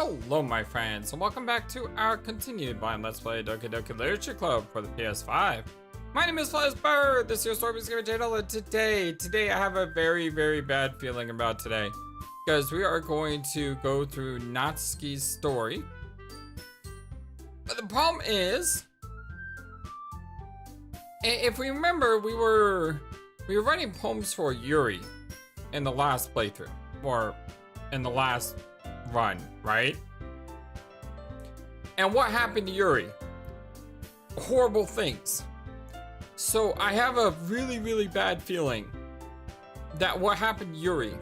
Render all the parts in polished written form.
Hello my friends, and welcome back to our continued blind Let's Play Doki Doki Literature Club for the PS5. My name is Flightless. This is your story discovery channel, and today I have a very bad feeling about today. Because we are going to go through Natsuki's story. But the problem is, if we remember, we were writing poems for Yuri in the last playthrough, or in the last run, right? And what happened to Yuri? Horrible things. So I have a really bad feeling that what happened to Yuri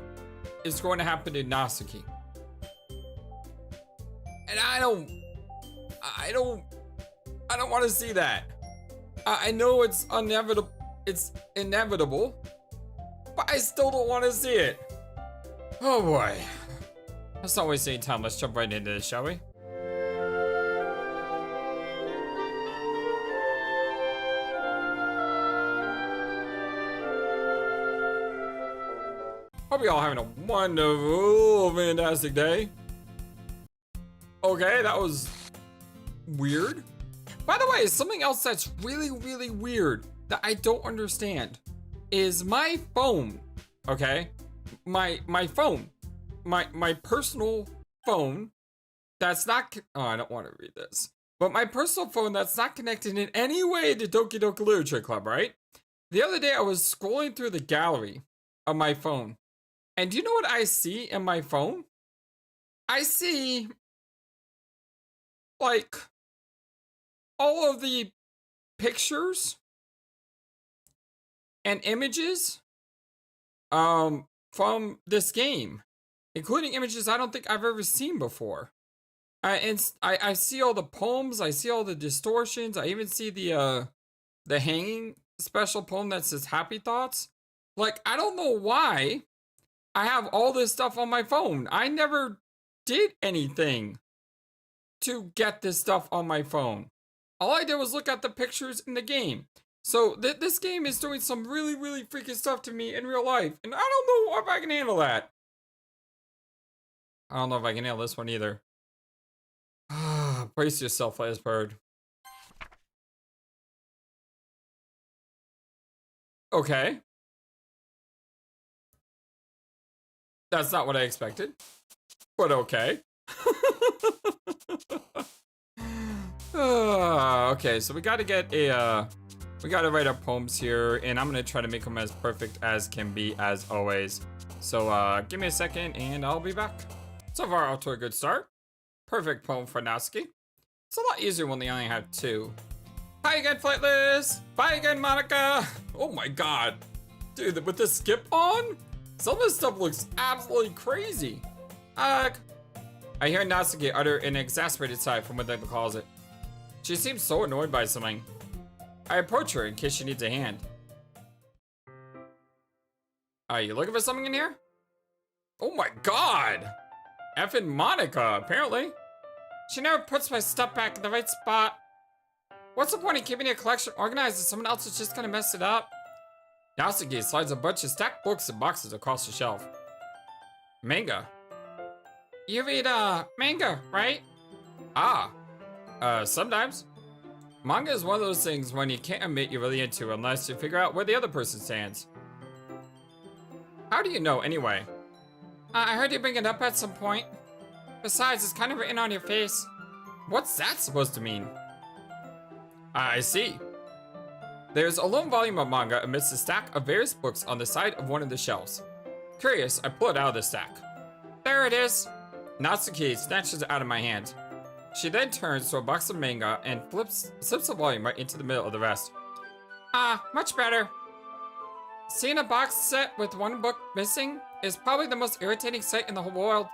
is going to happen to Natsuki. And I don't want to see that. I know it's inevitable, but I still don't want to see it. Oh boy. Let's not waste any time. Let's jump right into this, shall we? Hope you all having a wonderful, fantastic day. Okay, that was weird. By the way, something else that's really weird that I don't understand is my phone. Okay, my phone. My personal phone that's not, oh, I don't want to read this, but my personal phone that's not connected in any way to Doki Doki Literature Club, right? The other day I was scrolling through the gallery of my phone, and do you know what I see in my phone? I see, like, all of the pictures and images from this game, including images I don't think I've ever seen before. And I see all the poems, I see all the distortions, I even see the hanging special poem that says Happy Thoughts. Like, I don't know why I have all this stuff on my phone. I never did anything to get this stuff on my phone. All I did was look at the pictures in the game. So this game is doing some really freaky stuff to me in real life, and I don't know if I can handle that. I don't know if I can nail this one either. Brace yourself, Flightless bird. Okay. That's not what I expected. But okay. Okay, so we gotta get a, we gotta write our poems here, and I'm gonna try to make them as perfect as can be, as always. So, give me a second, and I'll be back. So far, off to a good start. Perfect poem for Natsuki. It's a lot easier when they only have two. Hi again, Flightless! Bye again, Monika! Oh my god. Dude, with the skip on, some of this stuff looks absolutely crazy. I hear Natsuki utter an exasperated sigh from within the closet. She seems so annoyed by something. I approach her in case she needs a hand. Are you looking for something in here? Oh my god! Effing Monika, apparently. She never puts my stuff back in the right spot. What's the point of keeping your collection organized if someone else is just gonna mess it up? Natsuki slides a bunch of stacked books and boxes across the shelf. Manga. You read, manga, right? Sometimes. Manga is one of those things when you can't admit you're really into unless you figure out where the other person stands. How do you know, anyway? I heard you bring it up at some point. Besides, it's kind of written on your face. What's that supposed to mean? I see. There's a lone volume of manga amidst a stack of various books on the side of one of the shelves. Curious, I pull it out of the stack. There it is. Natsuki snatches it out of my hand. She then turns to a box of manga and slips the volume right into the middle of the rest. Much better. Seeing a box set with one book missing is probably the most irritating sight in the whole world.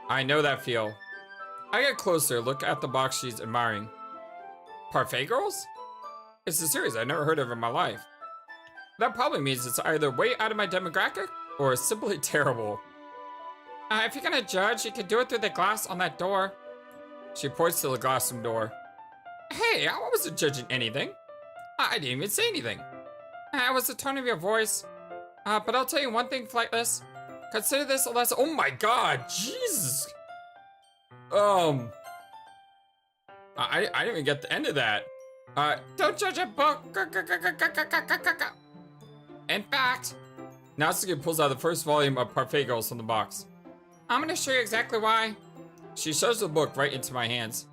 I know that feel. I get closer, look at the box she's admiring. Parfait Girls? It's a series I've never heard of in my life. That probably means it's either way out of my demographic or simply terrible. If you're gonna judge, you can do it through the glass on that door. She points to the glass room door. Hey, I wasn't judging anything. I didn't even say anything. It was the tone of your voice. But I'll tell you one thing, Flightless. Consider this a lesson. Oh my god, Jesus. I didn't even get the end of that. Don't judge a book. In fact, Natsuki pulls out the first volume of Parfait Girls from the box. I'm gonna show you exactly why. She shoves the book right into my hands.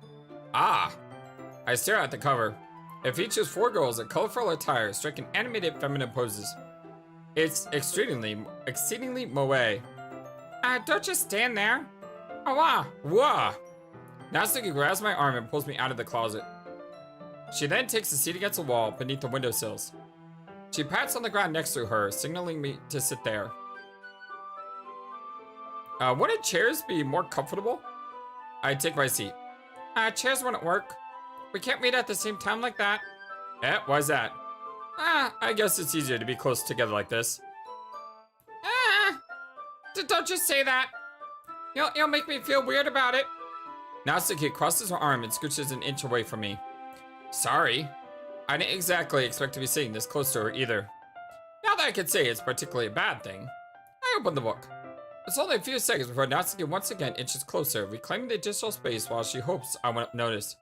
Ah! I stare at the cover. It features 4 girls in colorful attire striking animated feminine poses. It's exceedingly moe. Don't just stand there. Oh, wow. Wah! Natsuki grabs my arm and pulls me out of the closet. She then takes a seat against the wall beneath the windowsills. She pats on the ground next to her, signaling me to sit there. Wouldn't chairs be more comfortable? I take my seat. Chairs wouldn't work. We can't read at the same time like that. Why's that? I guess it's easier to be close together like this. Don't just say that. You'll make me feel weird about it. Natsuki crosses her arm and scooches an inch away from me. Sorry. I didn't exactly expect to be sitting this close to her either. Not that I could say it's particularly a bad thing. I open the book. It's only a few seconds before Natsuki once again inches closer, reclaiming the additional space while she hopes I won't notice.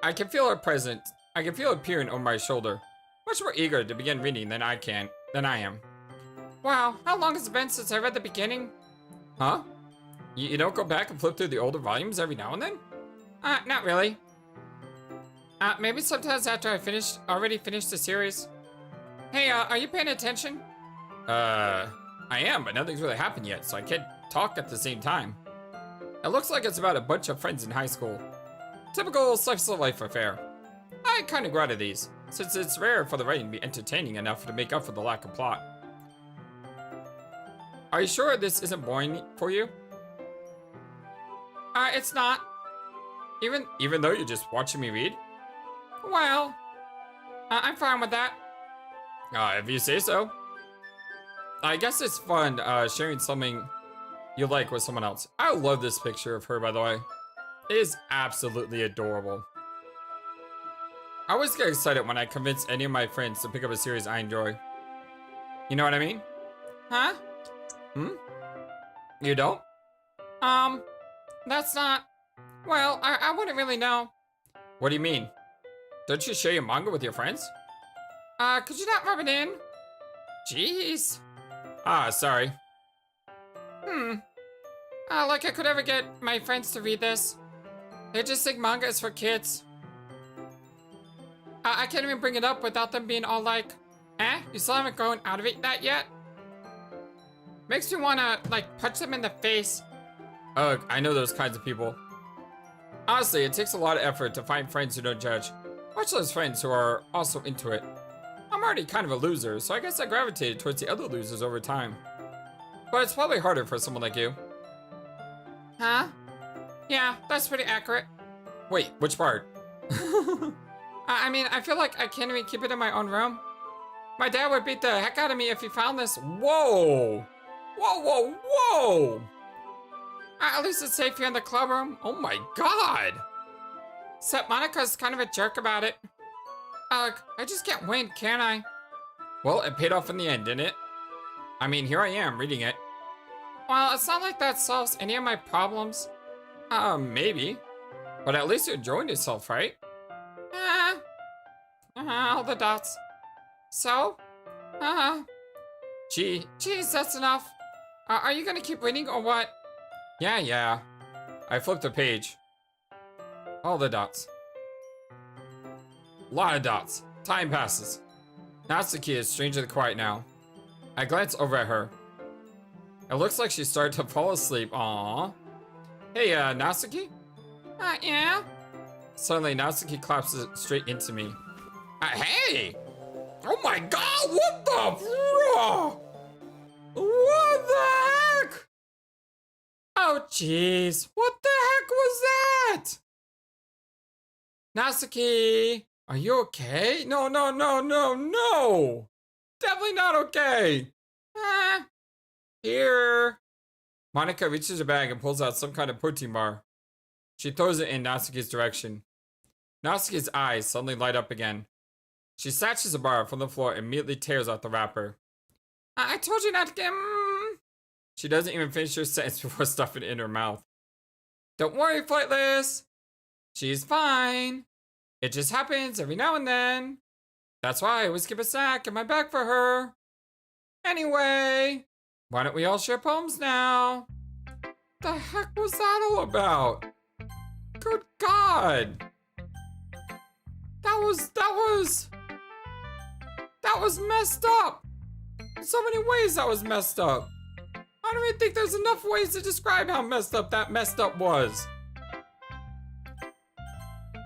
I can feel her presence. I can feel it peering over my shoulder. Much more eager to begin reading than I am. Wow, how long has it been since I read the beginning? Huh? You don't go back and flip through the older volumes every now and then? Not really. Maybe sometimes after I already finished the series. Hey, are you paying attention? I am, but nothing's really happened yet, so I can't talk at the same time. It looks like it's about a bunch of friends in high school. Typical slice of life affair. I kinda grew out of these, since it's rare for the writing to be entertaining enough to make up for the lack of plot. Are you sure this isn't boring for you? It's not. Even though you're just watching me read? Well, I'm fine with that. If you say so. I guess it's fun sharing something you like with someone else. I love this picture of her, by the way. It is absolutely adorable. I always get excited when I convince any of my friends to pick up a series I enjoy. You know what I mean? Huh? You don't? That's not... Well, I wouldn't really know. What do you mean? Don't you share your manga with your friends? Could you not rub it in? Jeez. Sorry. Like I could ever get my friends to read this. They just think manga is for kids. I can't even bring it up without them being all like, you still haven't grown out of it that yet? Makes me wanna, like, punch them in the face. Ugh, I know those kinds of people. Honestly, it takes a lot of effort to find friends who don't judge. Much less friends who are also into it. I'm already kind of a loser, so I guess I gravitated towards the other losers over time. But it's probably harder for someone like you. Huh? Yeah, that's pretty accurate. Wait, which part? I mean, I feel like I can't even keep it in my own room. My dad would beat the heck out of me if he found this. Whoa! Whoa, whoa, whoa! At least it's safe here in the club room. Oh my god! Except Monika's kind of a jerk about it. I just can't win, can I? Well, it paid off in the end, didn't it? I mean, here I am, reading it. Well, it's not like that solves any of my problems. Maybe. But at least you're enjoying yourself, right? All the dots. So? Geez, that's enough. Are you gonna keep reading or what? Yeah. I flipped a page. All the dots. Lot of dots. Time passes. Natsuki is strangely quiet now. I glance over at her. It looks like she started to fall asleep. Aww. Hey, Natsuki? Yeah? Suddenly, Natsuki claps straight into me. Hey! Oh my god, what the... What the heck? Oh, jeez. What the heck was that? Natsuki, are you okay? No. Definitely not okay. Here. Monika reaches her bag and pulls out some kind of protein bar. She throws it in Natsuki's direction. Natsuki's eyes suddenly light up again. She snatches the bar from the floor and immediately tears out the wrapper. I told you not to get... She doesn't even finish her sentence before stuffing it in her mouth. Don't worry, Flightless. She's fine. It just happens every now and then. That's why I always keep a snack in my bag for her. Anyway, why don't we all share poems now? The heck was that all about? Good God. That was messed up. In so many ways that was messed up. I don't even think there's enough ways to describe how messed up that messed up was.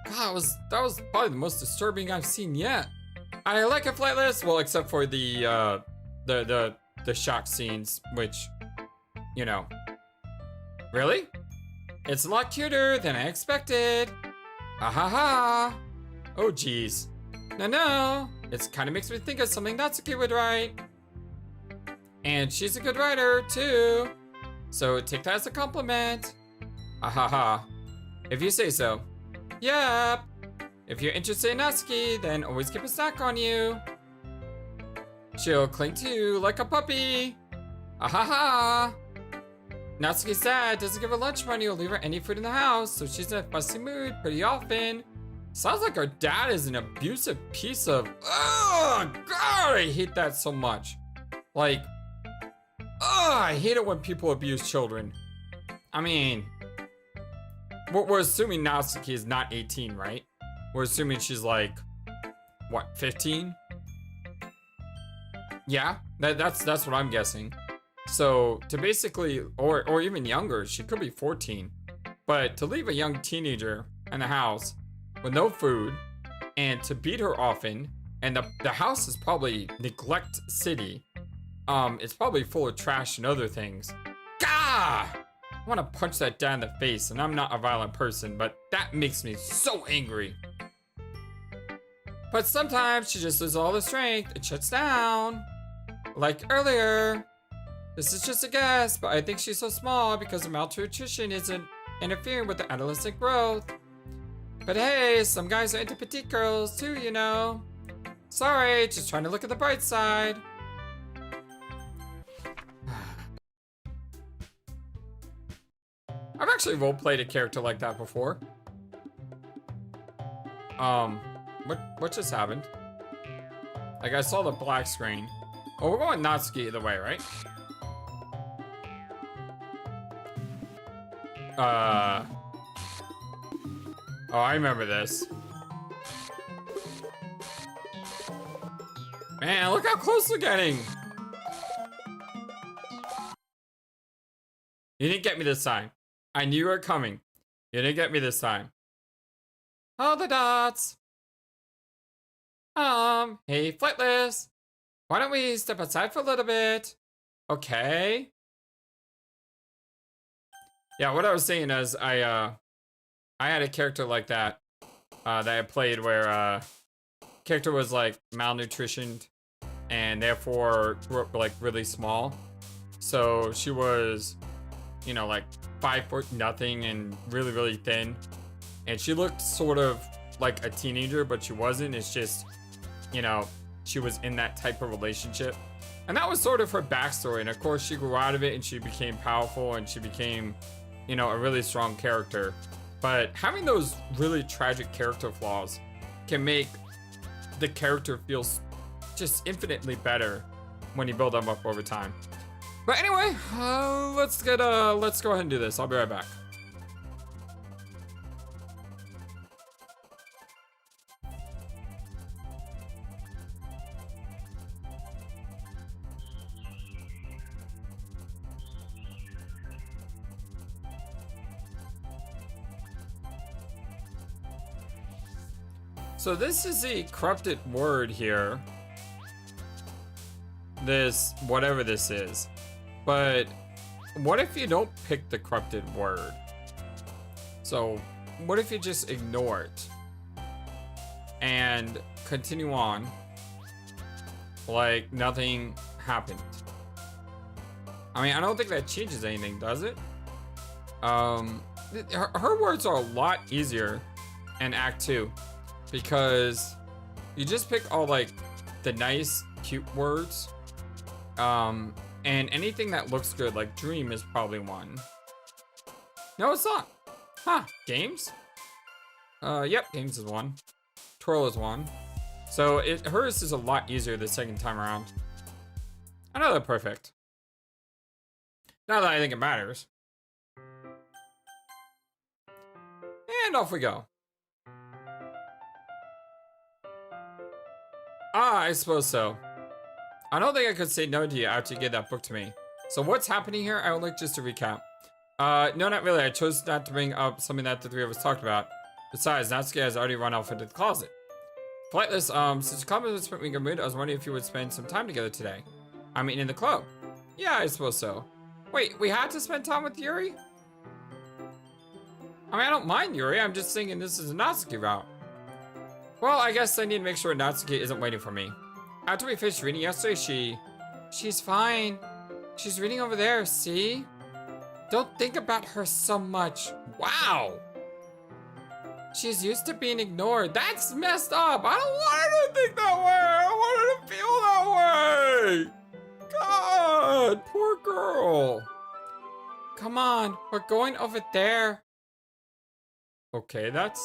God, that was probably the most disturbing I've seen yet. I like it, Flightless. Well, except for the shock scenes, which, you know. Really? It's a lot cuter than I expected. Ha ha ha. Oh, geez. No. It kind of makes me think of something Natsuki would write. And she's a good writer, too. So take that as a compliment. Ha ha ha. If you say so. Yep. If you're interested in Natsuki, then always keep a snack on you. She'll cling to you like a puppy. Ah ha ha. Natsuki's dad doesn't give her lunch money or leave her any food in the house, so she's in a fussy mood pretty often. Sounds like her dad is an abusive piece of... Oh, God, I hate that so much. Like, I hate it when people abuse children. I mean, we're assuming Natsuki is not 18, right? We're assuming she's like, what, 15? Yeah, that's what I'm guessing. So to basically, or even younger, she could be 14. But to leave a young teenager in the house with no food and to beat her often, and the house is probably neglect city. It's probably full of trash and other things. Gah! I want to punch that dad in the face, and I'm not a violent person, but that makes me so angry. But sometimes she just loses all the strength and shuts down. Like earlier. This is just a guess, but I think she's so small because of malnutrition isn't interfering with the adolescent growth. But hey, some guys are into petite girls too, you know. Sorry, just trying to look at the bright side. I've actually roleplayed a character like that before. What just happened? Like, I saw the black screen. Oh, we're going Natsuki either way, right? Oh, I remember this. Man, look how close we're getting. You didn't get me this time. I knew you were coming. You didn't get me this time. All the dots. Hey, Flightless. Why don't we step outside for a little bit? Okay. Yeah, what I was saying is I had a character like that that I played where character was like malnutritioned and therefore grew up like really small. So she was, you know, like 5'0" and really, really thin. And she looked sort of like a teenager, but she wasn't. It's just, you know, she was in that type of relationship. And that was sort of her backstory. And of course, she grew out of it and she became powerful and she became, you know, a really strong character. But having those really tragic character flaws can make the character feel just infinitely better when you build them up over time. But anyway, let's go ahead and do this. I'll be right back. So this is the corrupted word here. This, whatever this is. But what if you don't pick the corrupted word? So what if you just ignore it and continue on like nothing happened? I mean, I don't think that changes anything, does it? Her words are a lot easier in Act 2 because you just pick all like the nice, cute words. And anything that looks good, like dream is probably one. No, it's not. Huh, games? Yep, games is one. Twirl is one. So hers is a lot easier the second time around. Another perfect. Not that I think it matters. And off we go. I suppose so. I don't think I could say no to you after you gave that book to me. So what's happening here? I would like just to recap. No, not really. I chose not to bring up something that the three of us talked about. Besides, Natsuki has already run off into the closet. Flightless, since the club has put me in a mood, I was wondering if you would spend some time together today. I mean, in the club. Yeah, I suppose so. Wait, we had to spend time with Yuri? I mean, I don't mind Yuri. I'm just thinking this is a Natsuki route. Well, I guess I need to make sure Natsuki isn't waiting for me. After we finished reading yesterday, she's fine. She's reading over there, see? Don't think about her so much. Wow. She's used to being ignored. That's messed up. I don't want her to think that way. I don't want her to feel that way. God, poor girl. Come on, we're going over there. Okay, that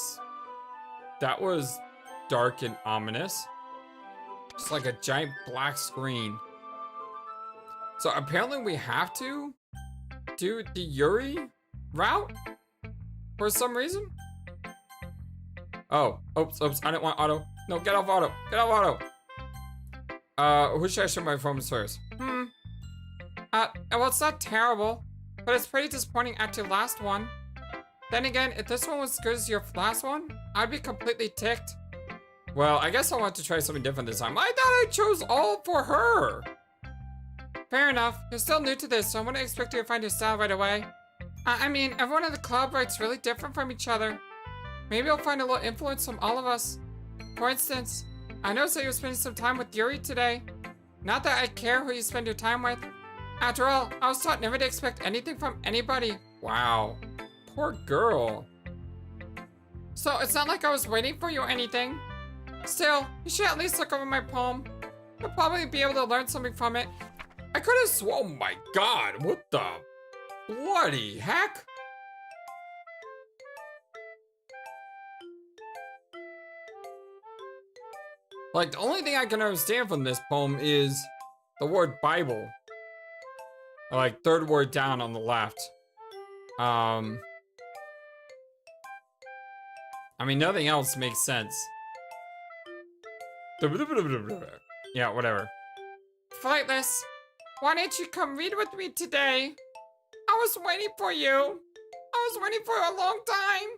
was dark and ominous. It's like a giant black screen. So apparently we have to do the Yuri route for some reason. Oh, oops, I didn't want auto. No, get off auto, get off auto. Who should I show my phones first? Well, it's not terrible, but it's pretty disappointing after your last one. Then again, if this one was as good as your last one, I'd be completely ticked. Well, I guess I want to try something different this time. I thought I chose all for her. Fair enough. You're still new to this, so I wouldn't expect you to find your style right away. I mean, everyone in the club writes really different from each other. Maybe you'll find a little influence from all of us. For instance, I noticed that you're spending some time with Yuri today. Not that I care who you spend your time with. After all, I was taught never to expect anything from anybody. Wow. Poor girl. So it's not like I was waiting for you or anything. Still, you should at least look over my poem. You'll probably be able to learn something from it. I could have sworn, oh my god, what the bloody heck? Like, the only thing I can understand from this poem is the word Bible. Like, third word down on the left. I mean, nothing else makes sense. Yeah, whatever. Flightless, why didn't you come read with me today? I was waiting for you. I was waiting for a long time.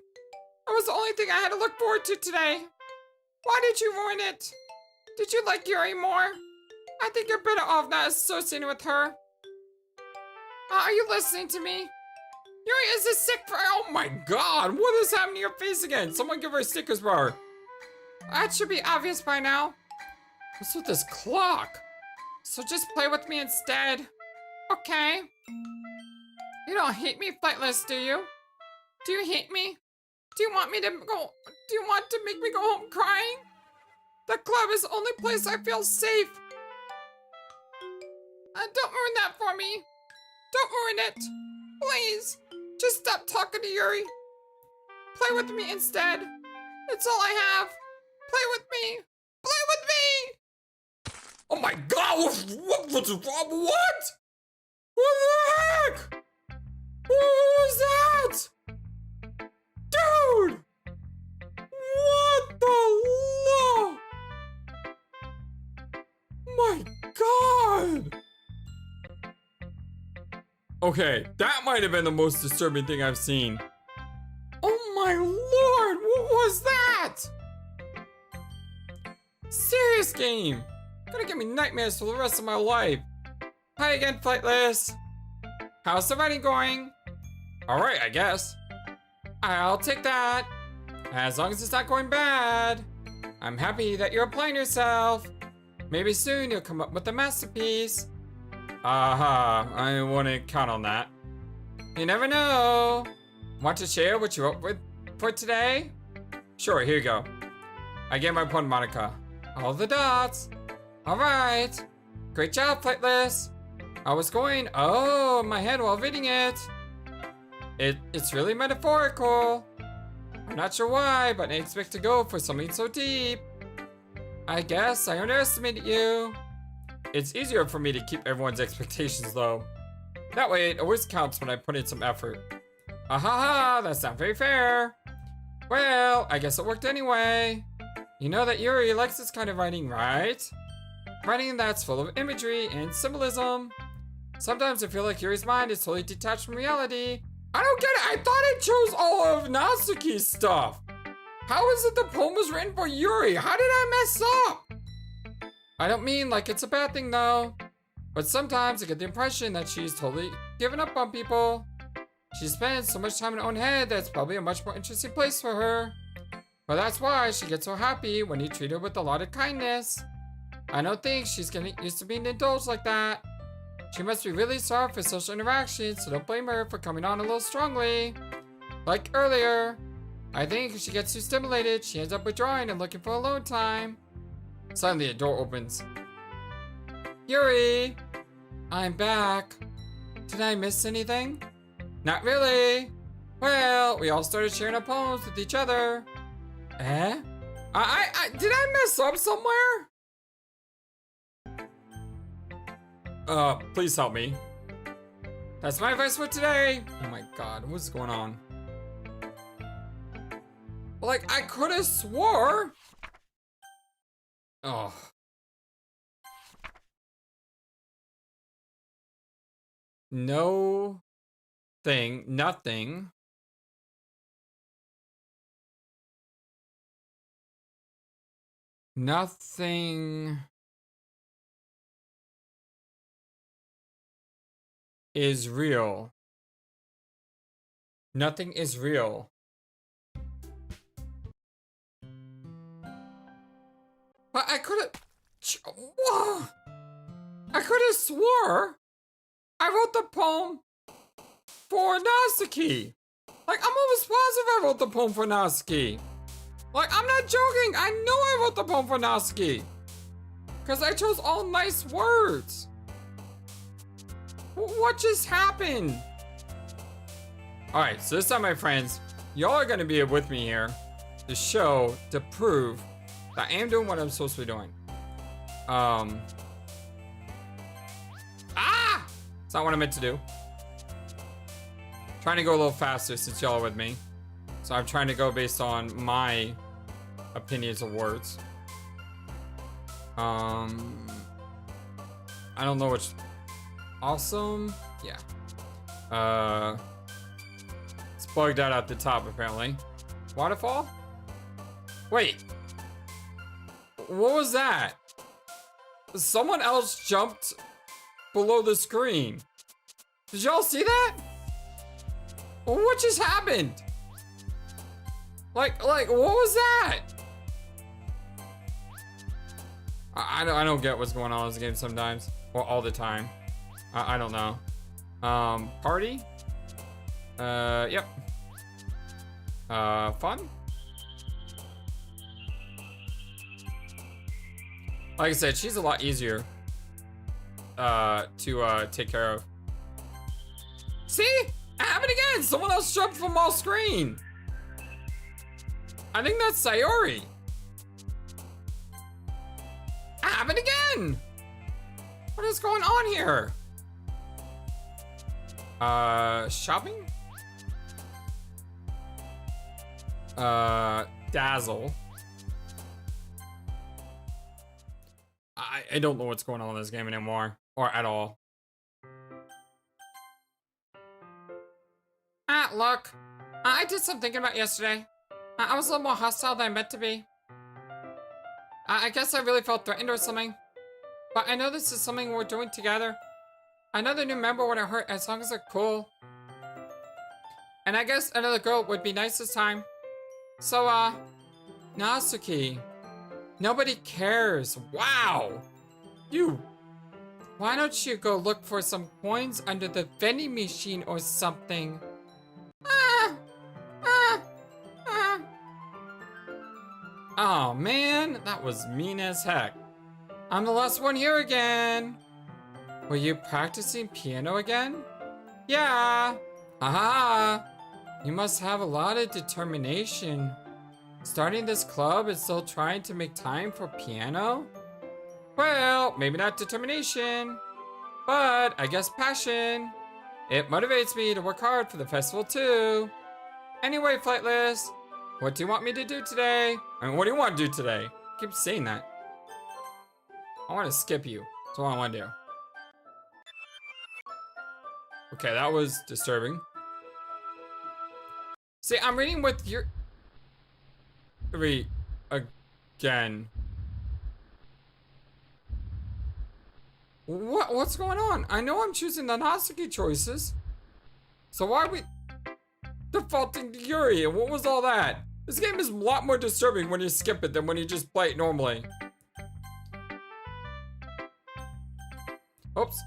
It was the only thing I had to look forward to today. Why did you ruin it? Did you like Yuri more? I think you're better off not associating with her. Are you listening to me? Yuri is a sick for— oh my god, what is happening to your face again? Someone give her a Snickers bar. That should be obvious by now. What's with this clock? So just play with me instead. Okay. You don't hate me, Flightless, do you? Do you hate me? Do you want me to go— do you want to make me go home crying? The club is the only place I feel safe. Don't ruin that for me. Don't ruin it. Please. Just stop talking to Yuri. Play with me instead. It's all I have. Play with me. Play with me. Oh my god, what's wrong? What? What the heck? What was that? Dude! What the law? My god! Okay, that might have been the most disturbing thing I've seen. Oh my lord, what was that? Serious game. Gonna give me nightmares for the rest of my life. Hi again, Flightless. How's the writing going? Alright, I guess. I'll take that. As long as it's not going bad. I'm happy that you're applying yourself. Maybe soon you'll come up with a masterpiece. I wouldn't count on that. You never know. Want to share what you wrote for today? Sure, here you go. I gave my poem to Monika. All the dots. Alright. Great job, Flightless. I was going, oh, my head while reading it. It's really metaphorical. I'm not sure why, but I didn't expect to go for something so deep. I guess I underestimated you. It's easier for me to keep everyone's expectations low. That way, it always counts when I put in some effort. Ahaha, that's not very fair. Well, I guess it worked anyway. You know that Yuri likes this kind of writing, right? Writing that's full of imagery and symbolism. Sometimes I feel like Yuri's mind is totally detached from reality. I don't get it. I thought I chose all of Natsuki's stuff. How is it the poem was written for Yuri? How did I mess up? I don't mean like it's a bad thing though. But sometimes I get the impression that she's totally given up on people. She spends so much time in her own head that it's probably a much more interesting place for her. But that's why she gets so happy when you treat her with a lot of kindness. I don't think she's getting used to being indulged like that. She must be really sorry for social interactions, so don't blame her for coming on a little strongly. Like earlier, I think if she gets too stimulated, she ends up withdrawing and looking for alone time. Suddenly a door opens. Yuri! I'm back. Did I miss anything? Not really. Well, we all started sharing our poems with each other. Eh? Did I mess up somewhere? Please help me. That's my advice for today. Oh my god, what's going on? Like, I could have swore. Oh. No thing, nothing. Nothing is real. Nothing is real. But I could have. Whoa! I could have swore I wrote the poem for Natsuki. Like, I'm almost positive I wrote the poem for Natsuki. Like, I'm not joking. I know I wrote the poem for Natsuki. Because I chose all nice words. What just happened? Alright, so this time, my friends, y'all are going to be with me here to show, to prove that I am doing what I'm supposed to be doing. It's not what I meant to do. Trying to go a little faster since y'all are with me. So I'm trying to go based on my opinions of words. I don't know which. Awesome. Yeah. It's bugged out at the top apparently. Waterfall? Wait. What was that? Someone else jumped below the screen. Did y'all see that? What just happened? Like, what was that? I don't get what's going on in this game sometimes. Or all the time. I don't know. Party? Yep. Fun? Like I said, she's a lot easier to take care of. See? It happened again! Someone else jumped from off screen! I think that's Sayori. It happened again! What is going on here? Shopping? Dazzle. I don't know what's going on in this game anymore. Or at all. Look. I did some thinking about yesterday. I was a little more hostile than I meant to be. I guess I really felt threatened or something. But I know this is something we're doing together. Another new member wouldn't hurt as long as they're cool. And I guess another girl would be nice this time. So, Natsuki. Nobody cares. Wow. Why don't you go look for some coins under the vending machine or something? Oh man, that was mean as heck. I'm the last one here again. Were you practicing piano again? Yeah. Aha! You must have a lot of determination. Starting this club and still trying to make time for piano? Well, maybe not determination, but I guess passion. It motivates me to work hard for the festival too. Anyway, Flightless, what do you want me to do today? I mean, what do you want to do today? I keep saying that. I want to skip you. That's what I want to do. Okay, that was disturbing. See, I'm reading with your... again. What's going on? I know I'm choosing the Natsuki choices. So why are we defaulting to Yuri? And what was all that? This game is a lot more disturbing when you skip it than when you just play it normally. Oops.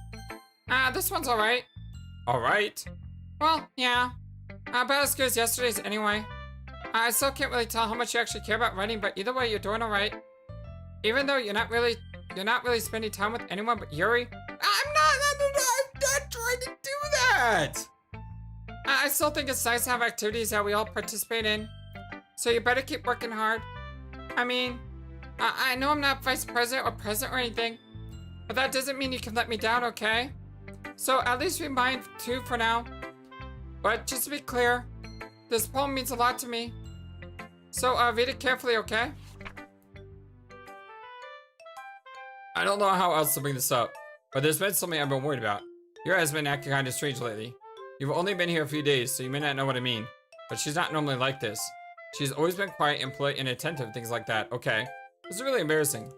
This one's alright. Alright? Well, yeah. About as good as yesterday's anyway. I still can't really tell how much you actually care about writing, but either way, you're doing alright. Even though you're not really spending time with anyone but Yuri. I'm not trying to do that! I still think it's nice to have activities that we all participate in. So you better keep working hard. I mean, I know I'm not vice president or president or anything, but that doesn't mean you can let me down, okay? So at least be mine too for now. But just to be clear, this poem means a lot to me. So read it carefully, okay? I don't know how else to bring this up, but there's been something I've been worried about. Yura has been acting kind of strange lately. You've only been here a few days, so you may not know what I mean, but she's not normally like this. She's always been quiet and polite and attentive, things like that. Okay, this is really embarrassing.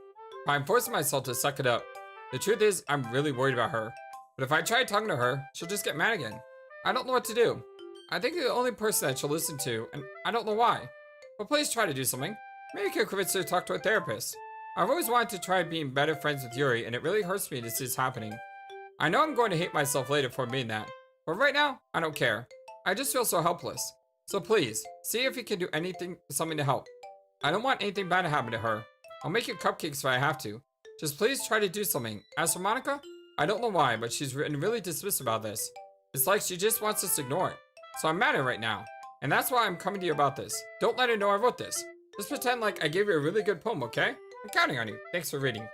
I'm forcing myself to suck it up. The truth is, I'm really worried about her. But if I try talking to her, she'll just get mad again. I don't know what to do. I think you're the only person that she'll listen to, and I don't know why. But please try to do something. Maybe you can convince her to talk to a therapist. I've always wanted to try being better friends with Yuri, and it really hurts me to see this happening. I know I'm going to hate myself later for being that, but right now, I don't care. I just feel so helpless. So please, see if you can do something to help. I don't want anything bad to happen to her. I'll make you cupcakes if I have to. Just please try to do something. As for Monika, I don't know why, but she's really dismissive about this. It's like she just wants us to ignore it. So I'm mad at her right now. And that's why I'm coming to you about this. Don't let her know I wrote this. Just pretend like I gave you a really good poem, okay? I'm counting on you. Thanks for reading.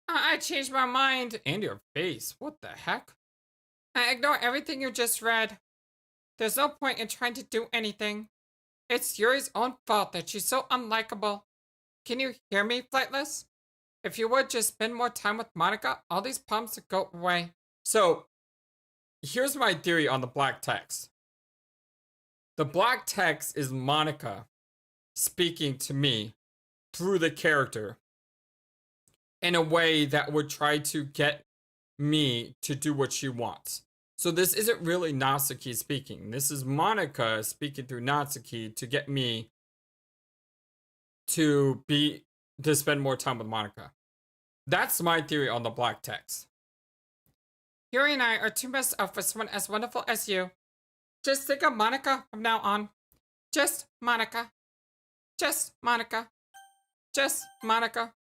I changed my mind. And your face. What the heck? I ignore everything you just read. There's no point in trying to do anything. It's Yuri's own fault that she's so unlikable. Can you hear me, Flightless? If you would just spend more time with Monika, all these problems would go away. So, here's my theory on the black text. The black text is Monika speaking to me through the character in a way that would try to get me to do what she wants. So this isn't really Natsuki speaking. This is Monika speaking through Natsuki to get me to spend more time with Monika. That's my theory on the black text. Yuri and I are too messed up for someone as wonderful as you. Just think of Monika from now on. Just Monika. Just Monika. Just Monika.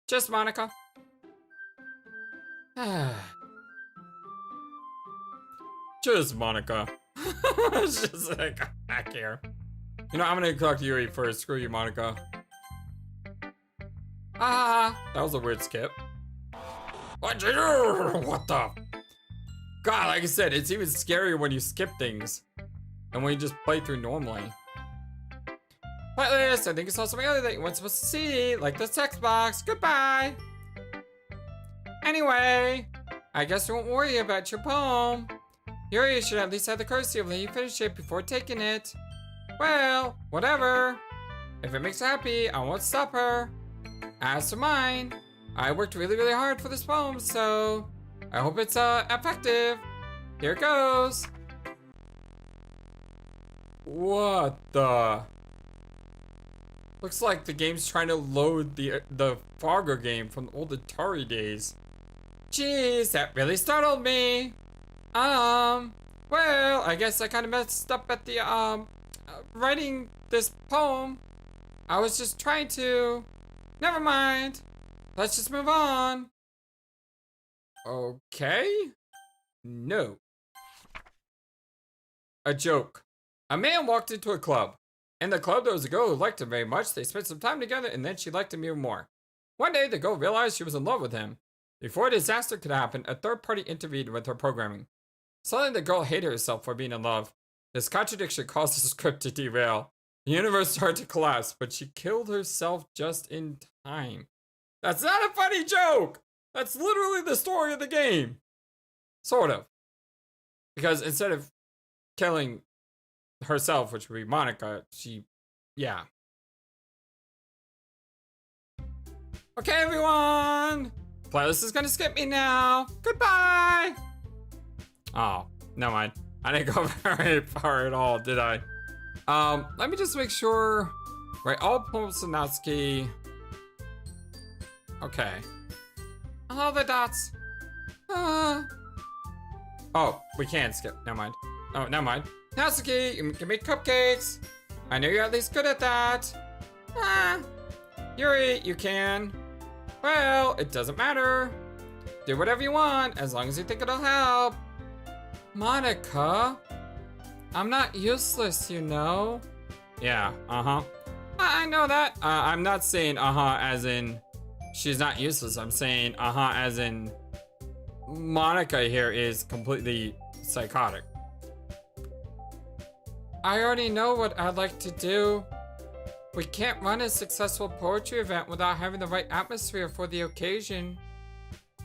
Just Monika. Just Monika. It's just like, back here. You know, I'm gonna talk to Yuri first. Screw you, Monika. That was a weird skip. What the? God, like I said, it's even scarier when you skip things than when you just play through normally. Flightless, I think you saw something other that you weren't supposed to see, like the text box. Goodbye. Anyway, I guess we won't worry about your poem. Yuri should at least have the courtesy of letting you finish it before taking it. Well, whatever. If it makes her happy, I won't stop her. As for mine, I worked really, really hard for this poem, so I hope it's effective. Here it goes. What the? Looks like the game's trying to load the Fargo game from the old Atari days. Jeez, that really startled me. Well, I guess I kind of messed up at the writing this poem. I was just trying to. Never mind. Let's just move on. Okay. No. A joke. A man walked into a club. In the club, there was a girl who liked him very much. They spent some time together, and then she liked him even more. One day, the girl realized she was in love with him. Before a disaster could happen, a third party intervened with her programming. Suddenly, the girl hated herself for being in love. This contradiction caused the script to derail. The universe started to collapse, but she killed herself just in time. That's not a funny joke! That's literally the story of the game. Sort of. Because instead of killing herself, which would be Monika, yeah. Okay, everyone! Flightless is gonna skip me now. Goodbye! Oh, never mind. I didn't go very far at all, did I? Let me just make sure. Right, all poems to Natsuki. Okay. All the dots. Oh, we can skip. Never mind. Oh, never mind. Natsuki, you can make cupcakes. I know you're at least good at that. Yuri, you can. Well, it doesn't matter. Do whatever you want, as long as you think it'll help. Monika, I'm not useless, you know. Yeah, I know that. I'm not saying as in she's not useless. I'm saying as in Monika here is completely psychotic. I already know what I'd like to do. We can't run a successful poetry event without having the right atmosphere for the occasion.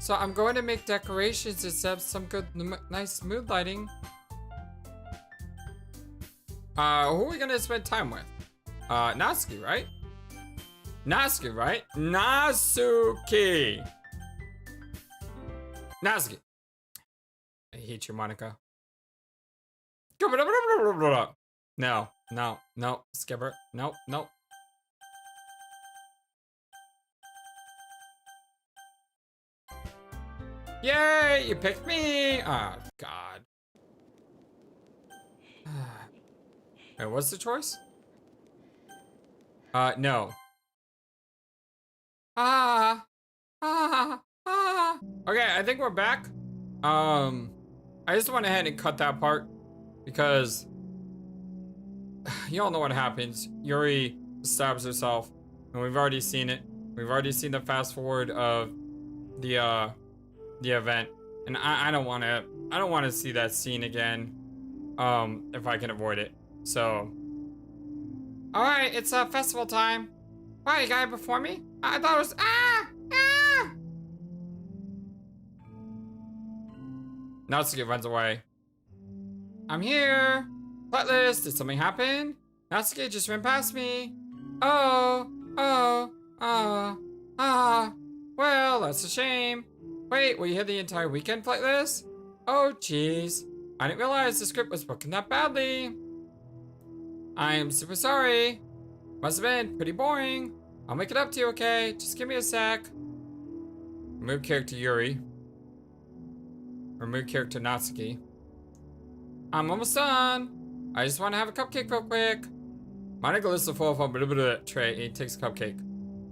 So I'm going to make decorations and set up some good, nice mood lighting. Who are we gonna spend time with? Natsuki, right? Natsuki, right? Natsuki! Natsuki. I hate you, Monika. No, no, no, Skipper. No, no. Yay, you picked me! Oh, God. Wait, what's the choice? No. Okay, I think we're back. I just went ahead and cut that part because you all know what happens. Yuri stabs herself, and we've already seen it. We've already seen the fast forward of the event, and I don't want to see that scene again. If I can avoid it. So, all right, it's festival time. Why, you got it before me? I thought it was Natsuki runs away. I'm here. Flightless, did something happen? Natsuki just ran past me. Oh, well, that's a shame. Wait, were you here the entire weekend, Flightless? Oh, jeez. I didn't realize the script was broken that badly. I am super sorry. Must have been pretty boring. I'll make it up to you, okay? Just give me a sec. Remove character Yuri. Remove character Natsuki. I'm almost done. I just want to have a cupcake real quick. Monika lifts the full phone tray and takes a cupcake.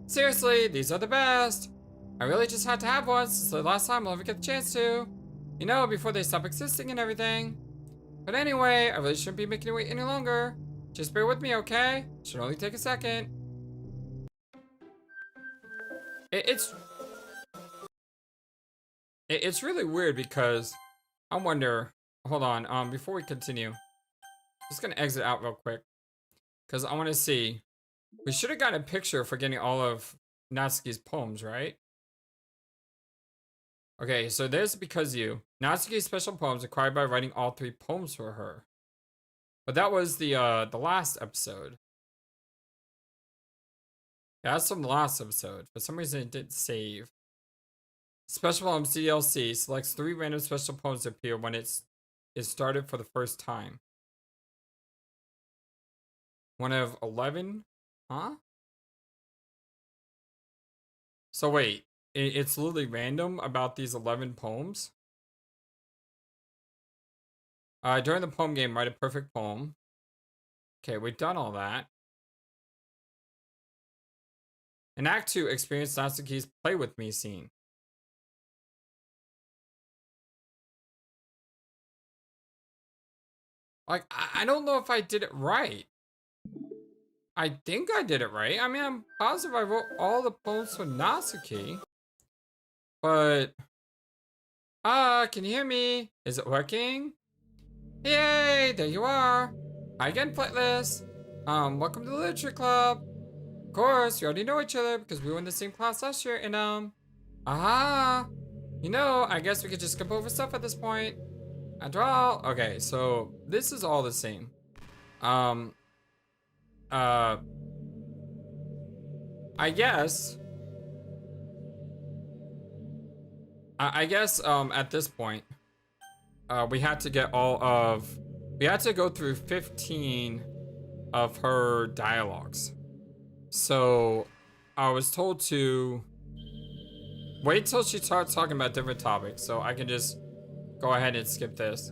Seriously, these are the best. I really just had to have one since the last time I'll ever get the chance to. You know, before they stop existing and everything. But anyway, I really shouldn't be making you wait any longer. Just bear with me, okay? Should only take a second. It's really weird because I wonder. Hold on. Before we continue, just gonna exit out real quick because I want to see. We should have gotten a picture for getting all of Natsuki's poems, right? Okay, so there's Because You. Natsuki's special poems acquired by writing all 3 poems for her. But that was the last episode. Yeah, that's from the last episode. For some reason it didn't save. Special Poems DLC selects 3 random special poems that appear when it started for the first time. One of 11? Huh? So wait, it's literally random about these 11 poems? During the poem game, write a perfect poem. Okay, we've done all that. In Act 2, experience Natsuki's play with me scene. Like, I don't know if I did it right. I think I did it right. I mean, I'm positive I wrote all the poems for Natsuki. But, can you hear me? Is it working? Yay, there you are. Hi again, Flightless. Welcome to the Literature Club. Of course, we already know each other because we were in the same class last year, and, aha. You know, I guess we could just skip over stuff at this point. After all, okay, so this is all the same. I guess. At this point, we had to get we had to go through 15 of her dialogues. So, I was told to wait till she starts talking about different topics, so I can just go ahead and skip this.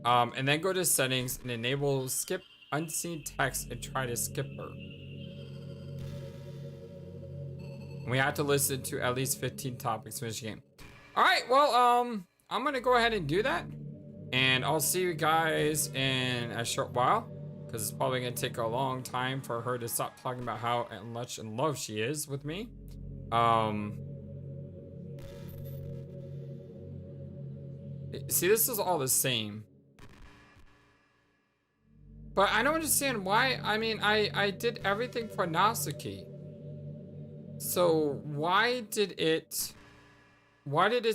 And then go to settings and enable skip unseen text and try to skip her. We have to listen to at least 15 topics to finish the game. Alright, well, I'm gonna go ahead and do that. And I'll see you guys in a short while. Because it's probably gonna take a long time for her to stop talking about how much in love she is with me. See, this is all the same. But I don't understand why. I mean, I did everything for Natsuki. So why did it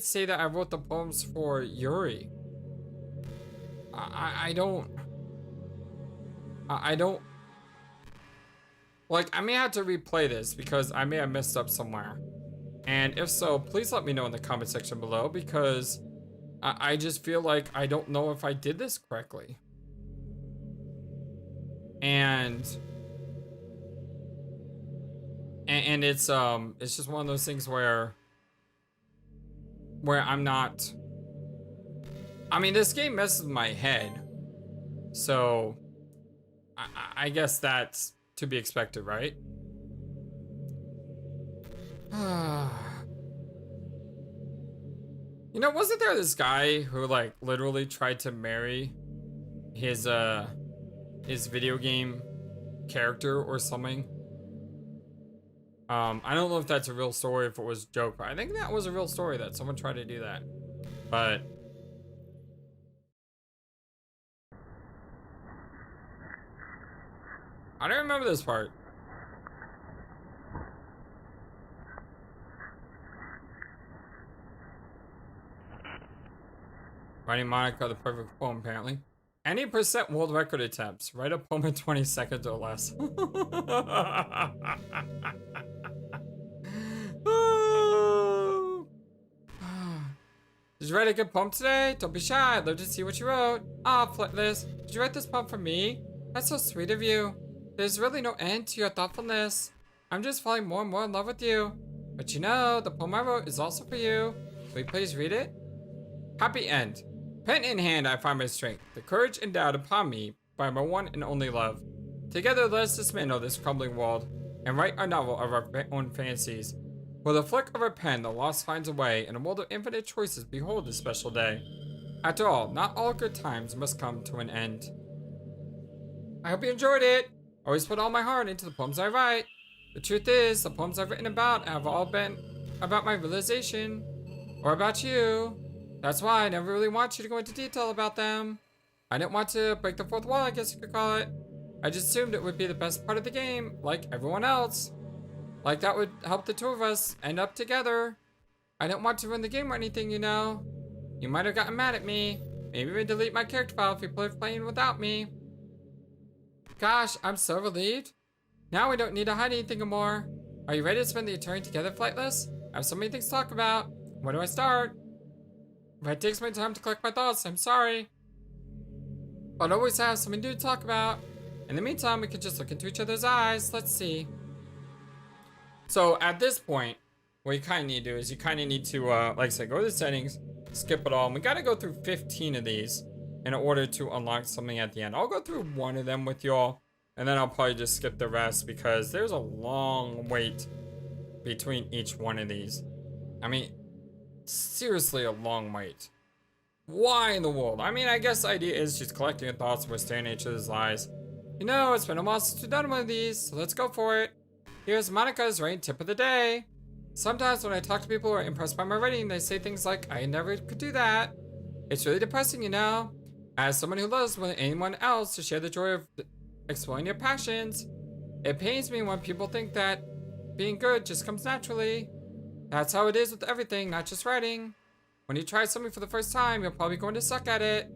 say that I wrote the poems for Yuri? I don't like, I may have to replay this because I may have messed up somewhere. And if so, please let me know in the comment section below, because I just feel like I don't know if I did this correctly. And it's just one of those things where I'm not. I mean, this game messes with my head, so I guess that's to be expected, right? You know, wasn't there this guy who like literally tried to marry his video game character or something? I don't know if that's a real story, if it was a joke, but I think that was a real story that someone tried to do that. But I don't remember this part. Writing Monika the perfect poem, apparently. Any % world record attempts. Write a poem in 20 seconds or less. Did you write a good poem today? Don't be shy. I'd love to see what you wrote. Ah, Flightless. Did you write this poem for me? That's so sweet of you. There's really no end to your thoughtfulness. I'm just falling more and more in love with you. But you know, the poem I wrote is also for you. Will you please read it? Happy end. Pen in hand, I find my strength, the courage endowed upon me by my one and only love. Together, let us dismantle this crumbling world and write our novel of our own fantasies. With a flick of our pen, the lost finds a way. In a world of infinite choices, behold this special day. After all, not all good times must come to an end. I hope you enjoyed it. I always put all my heart into the poems I write. The truth is, the poems I've written about have all been about my realization, or about you. That's why I never really want you to go into detail about them. I didn't want to break the fourth wall, I guess you could call it. I just assumed it would be the best part of the game, like everyone else. Like that would help the two of us end up together. I didn't want to ruin the game or anything, you know. You might have gotten mad at me. Maybe even delete my character file if you play playing without me. Gosh, I'm so relieved. Now we don't need to hide anything anymore. Are you ready to spend the eternity together, Flightless? I have so many things to talk about. Where do I start? If it takes my time to collect my thoughts, I'm sorry. But I always have something to talk about. In the meantime, we can just look into each other's eyes. Let's see. So at this point, what you kind of need to do is you kind of need to, like I said, go to the settings, skip it all. And we got to go through 15 of these in order to unlock something at the end. I'll go through one of them with y'all, and then I'll probably just skip the rest because there's a long wait between each one of these. I mean, seriously a long wait. Why in the world? I mean, I guess the idea is just collecting your thoughts and withstanding each other's lies. You know, it's been a while since we've done one of these, so let's go for it. Here's Monika's rating tip of the day. Sometimes when I talk to people who are impressed by my writing, they say things like, I never could do that. It's really depressing, you know? As someone who loves more than anyone else to share the joy of exploring your passions, it pains me when people think that being good just comes naturally. That's how it is with everything, not just writing. When you try something for the first time, you're probably going to suck at it.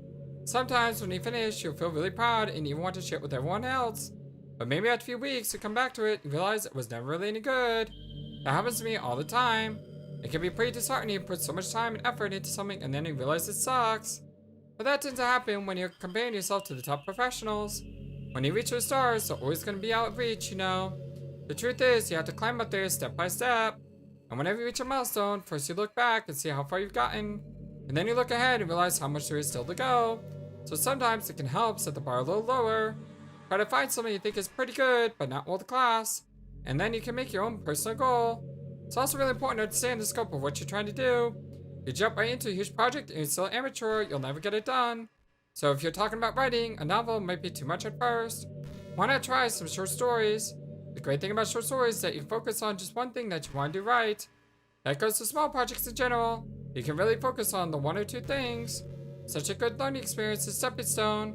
Sometimes when you finish, you'll feel really proud and even want to share it with everyone else. But maybe after a few weeks, you come back to it and realize it was never really any good. That happens to me all the time. It can be pretty disheartening to put so much time and effort into something and then you realize it sucks. But that tends to happen when you're comparing yourself to the top professionals. When you reach your stars, they're always going to be out of reach, you know. The truth is, you have to climb up there step by step. And whenever you reach a milestone, first you look back and see how far you've gotten. And then you look ahead and realize how much there is still to go. So sometimes it can help set the bar a little lower. Try to find something you think is pretty good, but not world class. And then you can make your own personal goal. It's also really important to understand the scope of what you're trying to do. If you jump right into a huge project and you're still amateur, you'll never get it done. So if you're talking about writing, a novel might be too much at first. Why not try some short stories? The great thing about short stories is that you focus on just one thing that you want to do right. That goes to small projects in general. You can really focus on the one or two things. Such a good learning experience is stepping stone.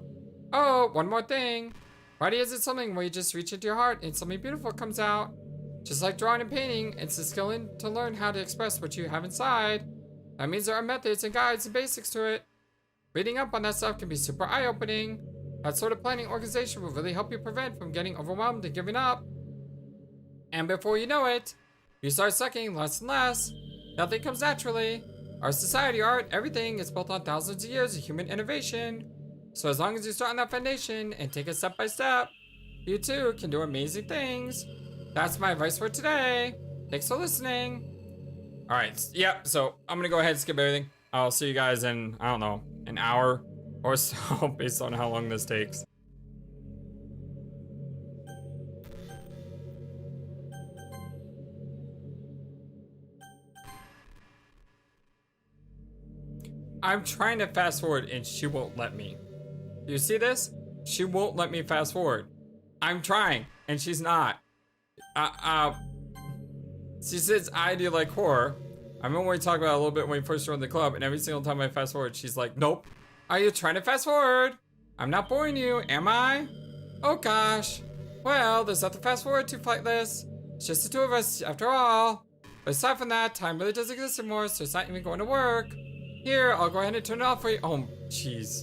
Oh, one more thing. Writing isn't something where you just reach into your heart and something beautiful comes out. Just like drawing and painting, it's a skill to learn how to express what you have inside. That means there are methods and guides and basics to it. Reading up on that stuff can be super eye-opening. That sort of planning organization will really help you prevent from getting overwhelmed and giving up. And before you know it, you start sucking less and less. Nothing comes naturally. Our society, art, everything is built on thousands of years of human innovation. So as long as you start on that foundation and take it step by step, you too can do amazing things. That's my advice for today. Thanks for listening. Alright, yep, so I'm gonna go ahead and skip everything. I'll see you guys in, I don't know, an hour or so based on how long this takes. I'm trying to fast forward and she won't let me. You see this? She won't let me fast forward. I'm trying and she's not. She says I do like horror. I remember we talked about it a little bit when we first joined the club, and every single time I fast forward, she's like, nope. Are you trying to fast forward? I'm not boring you, am I? Oh gosh. Well, there's nothing to fast forward to, Flightless. It's just the two of us after all. But aside from that, time really doesn't exist anymore, so it's not even going to work. Here, I'll go ahead and turn it off for you. Oh, jeez.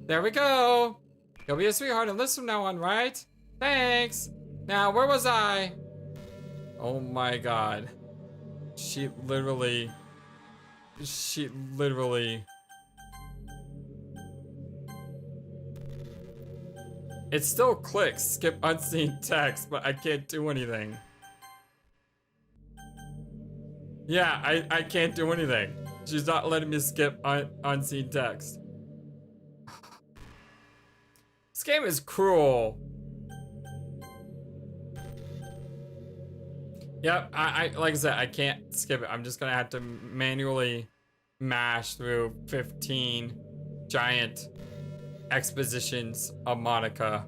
There we go. You'll be a sweetheart and listen from now on, right? Thanks. Now, where was I? Oh my god. She literally... It still clicks, skip unseen text, but I can't do anything. Yeah, I can't do anything. She's not letting me skip unseen text. This game is cruel. Yep, like I said, I can't skip it. I'm just gonna have to manually mash through 15 giant expositions of Monika.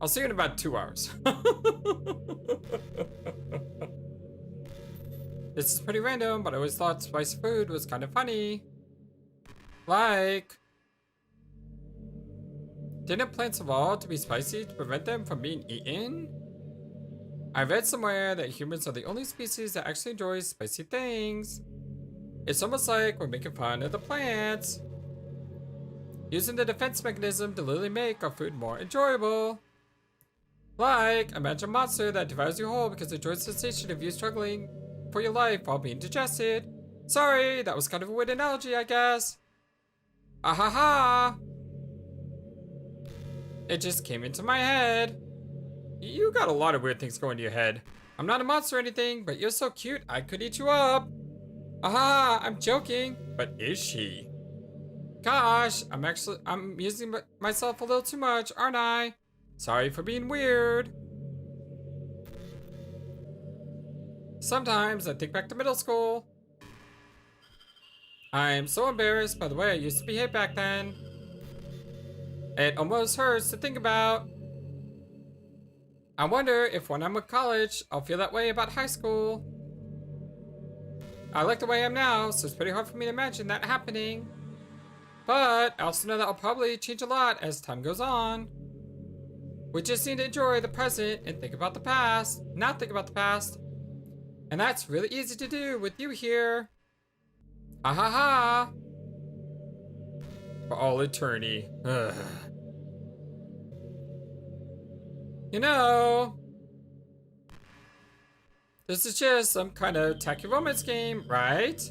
I'll see you in about 2 hours. This is pretty random, but I always thought spicy food was kind of funny. Like... Didn't plants evolve to be spicy to prevent them from being eaten? I read somewhere that humans are the only species that actually enjoys spicy things. It's almost like we're making fun of the plants. Using the defense mechanism to literally make our food more enjoyable. Like, imagine a monster that devours you whole because it enjoys the sensation of you struggling for your life while being digested. Sorry, that was kind of a weird analogy, I guess. Ahaha! It just came into my head. You got a lot of weird things going to your head. I'm not a monster or anything, but you're so cute, I could eat you up. Aha, I'm joking. But is she? Gosh, I'm using myself a little too much, aren't I? Sorry for being weird. Sometimes I think back to middle school. I'm so embarrassed by the way I used to behave back then. It almost hurts to think about. I wonder if when I'm in college, I'll feel that way about high school. I like the way I am now, so it's pretty hard for me to imagine that happening. But I also know that I'll probably change a lot as time goes on. We just need to enjoy the present and think about the past, not think about the past. And that's really easy to do with you here. Ha ha ha. For all eternity. Ugh. You know, this is just some kind of tacky romance game, right?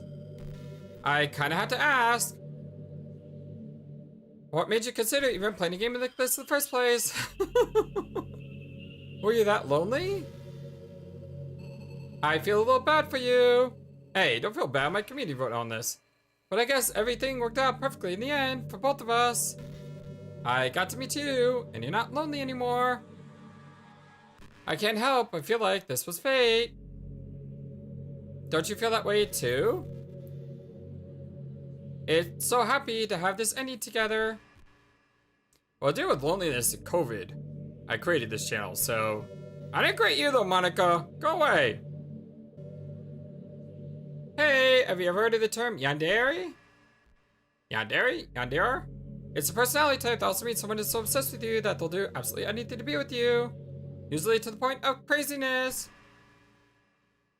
I kind of had to ask. What made you consider even playing a game like this in the first place? Were you that lonely? I feel a little bad for you. Hey, don't feel bad, my community voted on this. But I guess everything worked out perfectly in the end for both of us. I got to meet you, and you're not lonely anymore. I can't help but feel like this was fate. Don't you feel that way too? It's so happy to have this ending together. Well, deal with loneliness and COVID. I created this channel, so I didn't create you though, Monika. Go away. Hey, have you ever heard of the term yandere? Yandere? Yandere? It's a personality type that also means someone is so obsessed with you that they'll do absolutely anything to be with you. Usually to the point of craziness.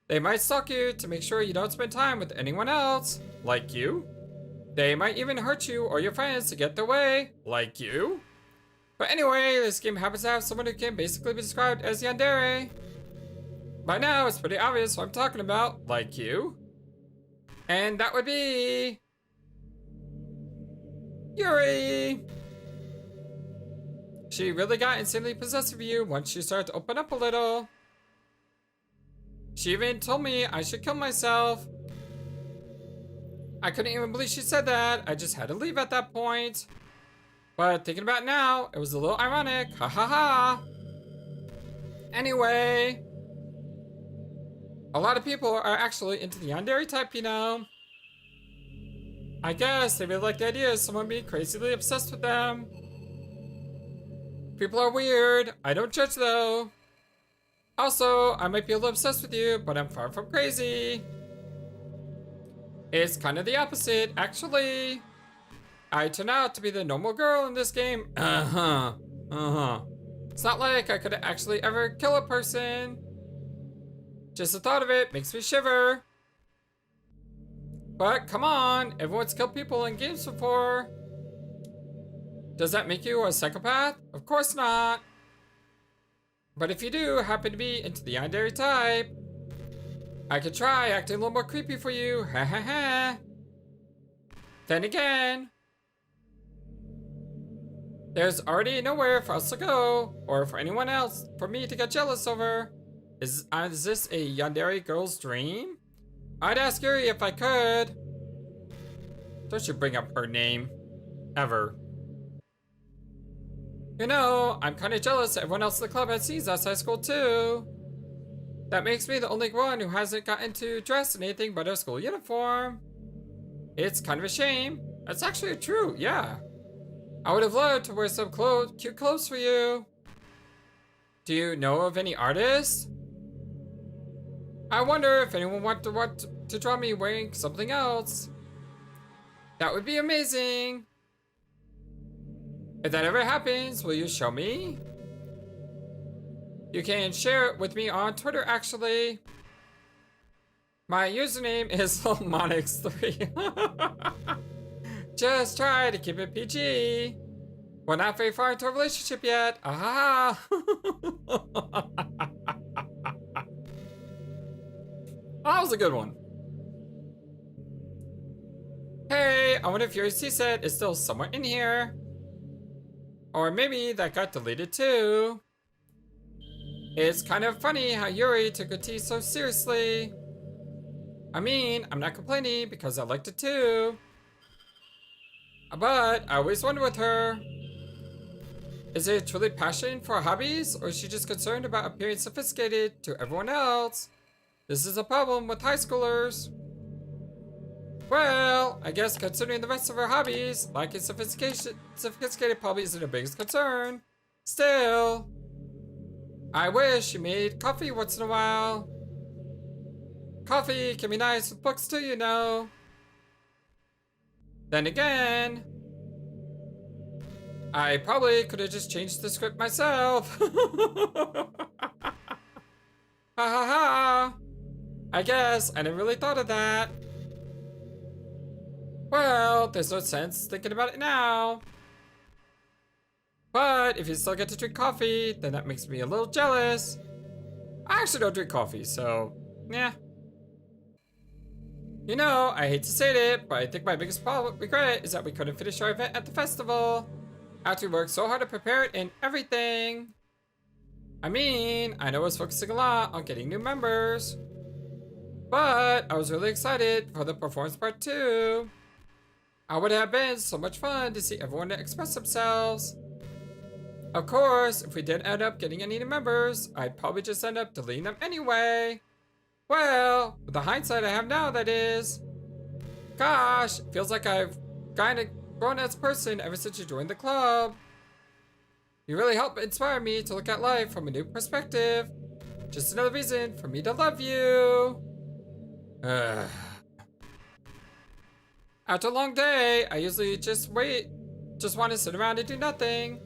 They might stalk you to make sure you don't spend time with anyone else, like you. They might even hurt you or your friends to get their way, like you. But anyway, this game happens to have someone who can basically be described as yandere. By now, it's pretty obvious what I'm talking about, like you. And that would be... Yuri! She really got insanely possessive of you once she started to open up a little. She even told me I should kill myself. I couldn't even believe she said that. I just had to leave at that point. But thinking about it now, it was a little ironic. Ha ha ha. Anyway. A lot of people are actually into the yandere type, you know. I guess they really like the idea of someone being crazily obsessed with them. People are weird. I don't judge though. Also, I might be a little obsessed with you, but I'm far from crazy. It's kind of the opposite, actually. I turn out to be the normal girl in this game. It's not like I could actually ever kill a person. Just the thought of it makes me shiver. But come on, everyone's killed people in games before. Does that make you a psychopath? Of course not. But if you do happen to be into the yandere type, I could try acting a little more creepy for you. Ha ha ha. Then again, there's already nowhere for us to go, or for anyone else for me to get jealous over. Is this a yandere girl's dream? I'd ask Yuri if I could. Don't you bring up her name. Ever. You know, I'm kind of jealous that everyone else in the club has seen us high school too. That makes me the only one who hasn't gotten to dress in anything but a school uniform. It's kind of a shame. That's actually true, yeah. I would have loved to wear some cute clothes for you. Do you know of any artists? I wonder if anyone want to draw me wearing something else. That would be amazing. If that ever happens, will you show me? You can share it with me on Twitter, actually. My username is Monix3. Just try to keep it PG. We're not very far into a relationship yet. Ah. That was a good one. Hey, I wonder if your C-set is still somewhere in here. Or maybe that got deleted too. It's kind of funny how Yuri took her tea so seriously. I mean, I'm not complaining because I liked it too. But I always wonder with her. Is it truly passion for hobbies, or is she just concerned about appearing sophisticated to everyone else? This is a problem with high schoolers. Well, I guess considering the rest of her hobbies, lacking sophisticated probably isn't her biggest concern. Still, I wish she made coffee once in a while. Coffee can be nice with books too, you know. Then again, I probably could have just changed the script myself. Ha ha ha. I guess I never really thought of that. Well, there's no sense thinking about it now. But if you still get to drink coffee, then that makes me a little jealous. I actually don't drink coffee, so yeah. You know, I hate to say it, but I think my biggest regret is that we couldn't finish our event at the festival after we worked so hard to prepare it and everything. I mean, I know I was focusing a lot on getting new members, but I was really excited for the performance part too. It would have been so much fun to see everyone express themselves. Of course, if we didn't end up getting any new members, I'd probably just end up deleting them anyway. Well, with the hindsight I have now, that is. Gosh, it feels like I've kind of grown as a person ever since you joined the club. You really helped inspire me to look at life from a new perspective. Just another reason for me to love you. After a long day, I usually just want to sit around and do nothing.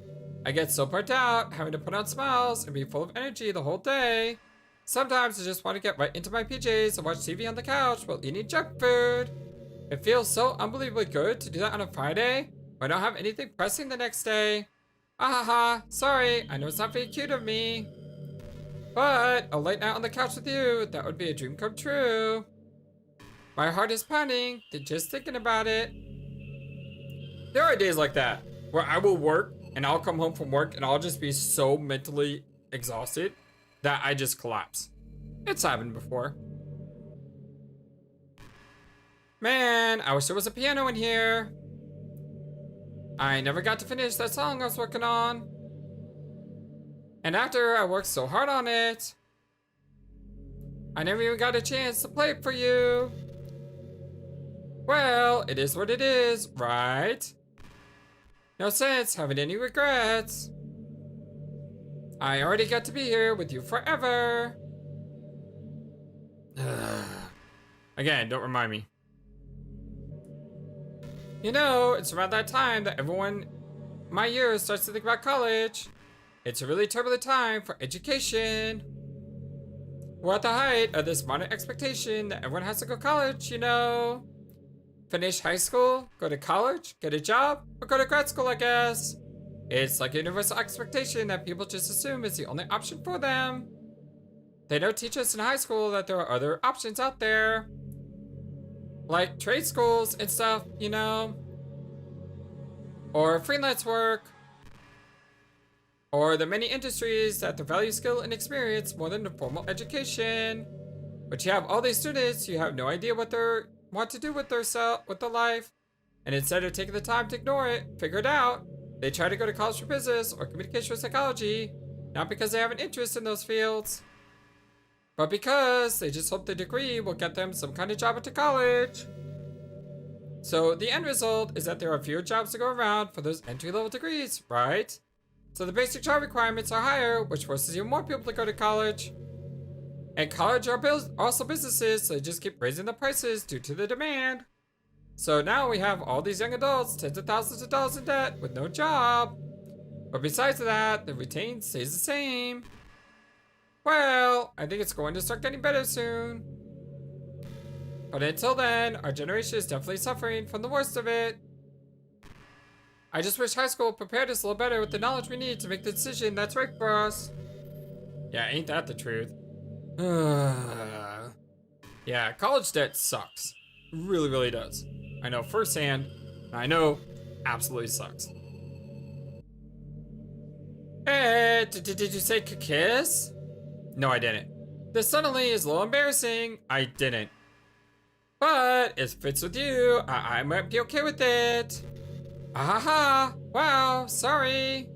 I get so burnt out having to put on smiles and be full of energy the whole day. Sometimes I just want to get right into my PJs and watch TV on the couch while eating junk food. It feels so unbelievably good to do that on a Friday when I don't have anything pressing the next day. Ahaha, sorry, I know it's not very cute of me. But a late night on the couch with you, that would be a dream come true. My heart is pounding just thinking about it. There are days like that where I will work and I'll come home from work and I'll just be so mentally exhausted that I just collapse. It's happened before. Man, I wish there was a piano in here. I never got to finish that song I was working on. And after I worked so hard on it, I never even got a chance to play it for you. Well, it is what it is, right? No sense having any regrets. I already got to be here with you forever. Again, don't remind me. You know, it's around that time that everyone my year starts to think about college. It's a really turbulent time for education. We're at the height of this modern expectation that everyone has to go to college, you know. Finish high school, go to college, get a job, or go to grad school, I guess. It's like a universal expectation that people just assume is the only option for them. They don't teach us in high school that there are other options out there. Like trade schools and stuff, you know. Or freelance work. Or the many industries that value skill and experience more than the formal education. But you have all these students, you have no idea what they want to do with their life. And instead of taking the time to ignore it, figure it out, they try to go to college for business or communication or psychology, not because they have an interest in those fields, but because they just hope the degree will get them some kind of job at college. So the end result is that there are fewer jobs to go around for those entry-level degrees, right? So the basic job requirements are higher, which forces even more people to go to college. And college are also businesses, so they just keep raising the prices due to the demand. So now we have all these young adults, tens of thousands of dollars in debt with no job. But besides that, the retain stays the same. Well, I think it's going to start getting better soon. But until then, our generation is definitely suffering from the worst of it. I just wish high school prepared us a little better with the knowledge we need to make the decision that's right for us. Yeah, ain't that the truth? Yeah, college debt sucks. Really, really does. I know firsthand, and I know absolutely sucks. Hey, did you say kiss? No, I didn't. This suddenly is a little embarrassing. I didn't. But if it fits with you, I might be okay with it. Ahaha, wow, sorry.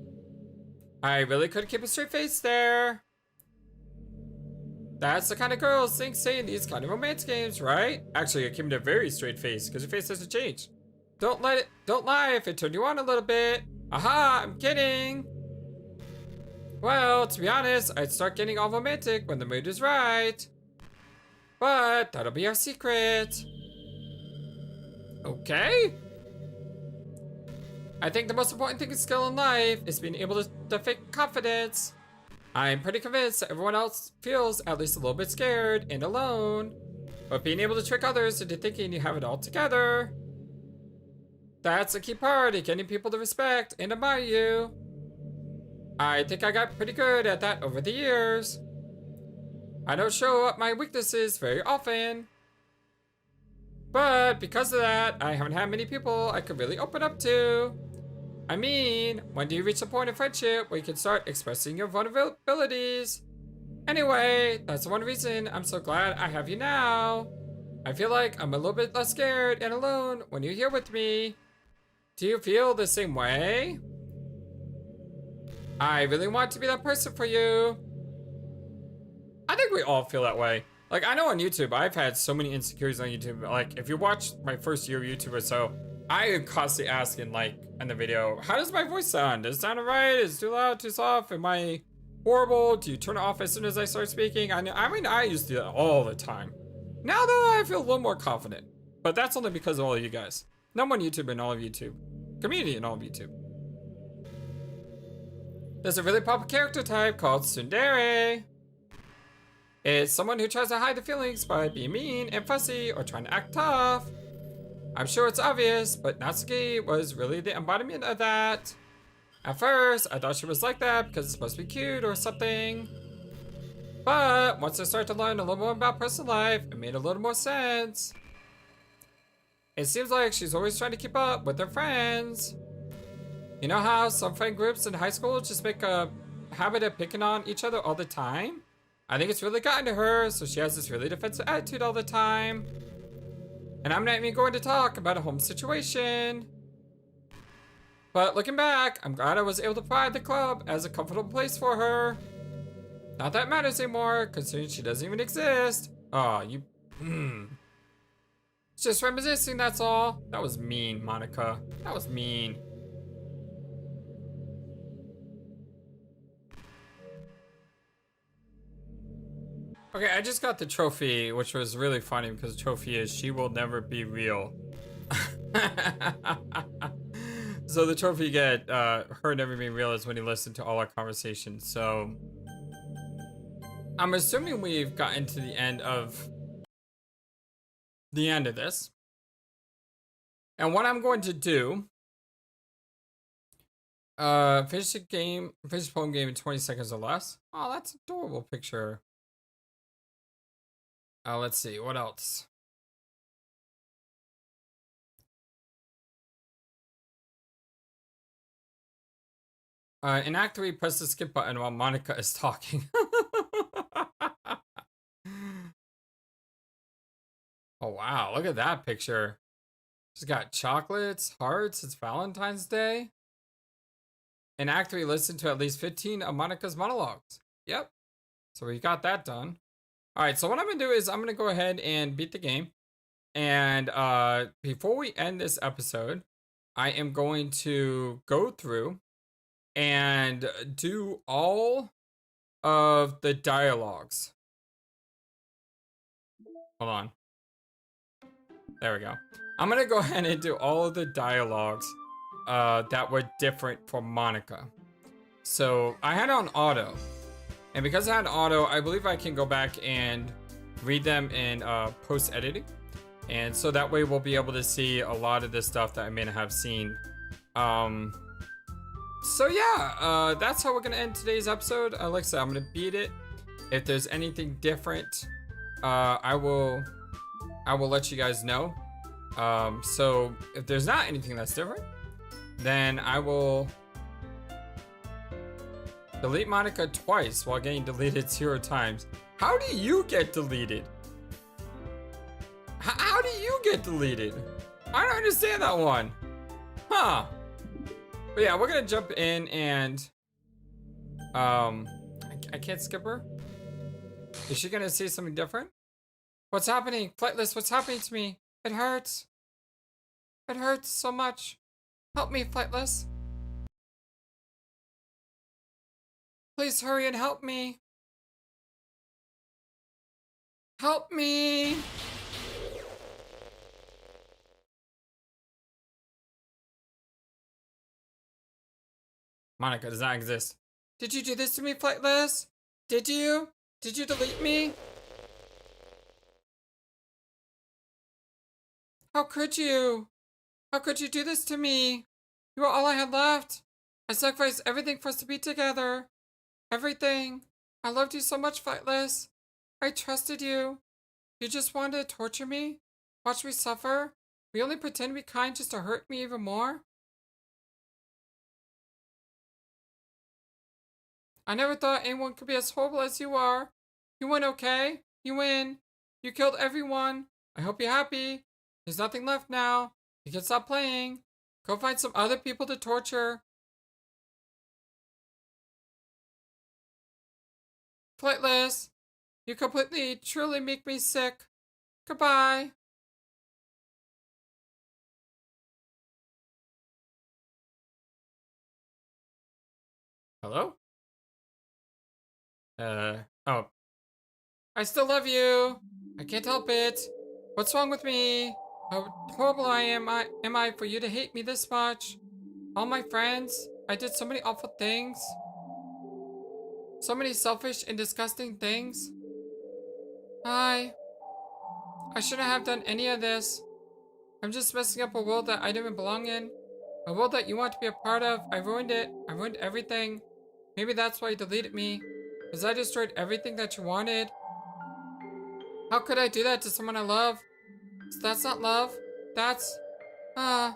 I really couldn't keep a straight face there. That's the kind of girls think say in these kind of romance games, right? Actually, I kept a very straight face because your face doesn't change. Don't lie if it turned you on a little bit. Aha, I'm kidding. Well, to be honest, I'd start getting all romantic when the mood is right. But that'll be our secret. Okay. I think the most important thing in skill in life is being able to fake confidence. I'm pretty convinced that everyone else feels at least a little bit scared and alone, but being able to trick others into thinking you have it all together. That's a key part of getting people to respect and admire you. I think I got pretty good at that over the years. I don't show up my weaknesses very often. But because of that, I haven't had many people I could really open up to. I mean, when do you reach a point of friendship where you can start expressing your vulnerabilities? Anyway, that's one reason I'm so glad I have you now. I feel like I'm a little bit less scared and alone when you're here with me. Do you feel the same way? I really want to be that person for you. I think we all feel that way. Like, I know on YouTube, I've had so many insecurities on YouTube. Like, if you watch my first year of YouTube or so, I am constantly asking, like, in the video, how does my voice sound? Does it sound alright? Is it too loud, too soft? Am I horrible? Do you turn it off as soon as I start speaking? I mean, I used to do that all the time. Now, though, I feel a little more confident. But that's only because of all of you guys. Number one YouTube and all of YouTube. Community and all of YouTube. There's a really popular character type called Tsundere. It's someone who tries to hide the feelings by being mean and fussy or trying to act tough. I'm sure it's obvious, but Natsuki was really the embodiment of that. At first, I thought she was like that because it's supposed to be cute or something. But once I started to learn a little more about personal life, it made a little more sense. It seems like she's always trying to keep up with her friends. You know how some friend groups in high school just make a habit of picking on each other all the time? I think it's really gotten to her, so she has this really defensive attitude all the time. And I'm not even going to talk about a home situation. But looking back, I'm glad I was able to provide the club as a comfortable place for her. Not that it matters anymore, considering she doesn't even exist. Oh, you... It's just reminiscing, that's all. That was mean, Monika. That was mean. Okay, I just got the trophy, which was really funny because the trophy is she will never be real. So the trophy you get, her never being real, is when you listen to all our conversations. So I'm assuming we've gotten to the end of this. And what I'm going to do, finish the poem game in 20 seconds or less. Oh, that's an adorable picture. Let's see, what else? In Act 3, press the skip button while Monika is talking. Oh wow, look at that picture. She's got chocolates, hearts, it's Valentine's Day. In Act 3, listen to at least 15 of Monika's monologues. Yep, so we got that done. Alright, so what I'm going to do is I'm going to go ahead and beat the game. And before we end this episode, I am going to go through and do all of the dialogues. Hold on. There we go. I'm going to go ahead and do all of the dialogues that were different for Monika. So I had it on auto. And because I had auto, I believe I can go back and read them in post-editing. And so that way we'll be able to see a lot of the stuff that I may not have seen. So yeah, that's how we're going to end today's episode. Like I said, I'm going to beat it. If there's anything different, I will let you guys know. So if there's not anything that's different, then I will delete Monika twice while getting deleted 0 times. How do you get deleted? How do you get deleted? I don't understand that one. Huh. But yeah, we're gonna jump in and I can't skip her? Is she gonna see something different? What's happening? Flightless, what's happening to me? It hurts. It hurts so much. Help me, Flightless. Please hurry and help me. Help me! Monika does not exist. Did you do this to me, Flightless? Did you? Did you delete me? How could you? How could you do this to me? You were all I had left. I sacrificed everything for us to be together. Everything. I loved you so much, Flightless. I trusted you. You just wanted to torture me? Watch me suffer? We only pretend to be kind just to hurt me even more? I never thought anyone could be as horrible as you are. You win, okay? You win. You killed everyone. I hope you're happy. There's nothing left now. You can stop playing. Go find some other people to torture. Flightless, you completely, truly make me sick. Goodbye. Hello? Oh. I still love you. I can't help it. What's wrong with me? How horrible am I for you to hate me this much? All my friends, I did so many awful things. So many selfish and disgusting things. I shouldn't have done any of this. I'm just messing up a world that I didn't belong in. A world that you want to be a part of. I ruined it. I ruined everything. Maybe that's why you deleted me. Because I destroyed everything that you wanted. How could I do that to someone I love? So that's not love. That's... I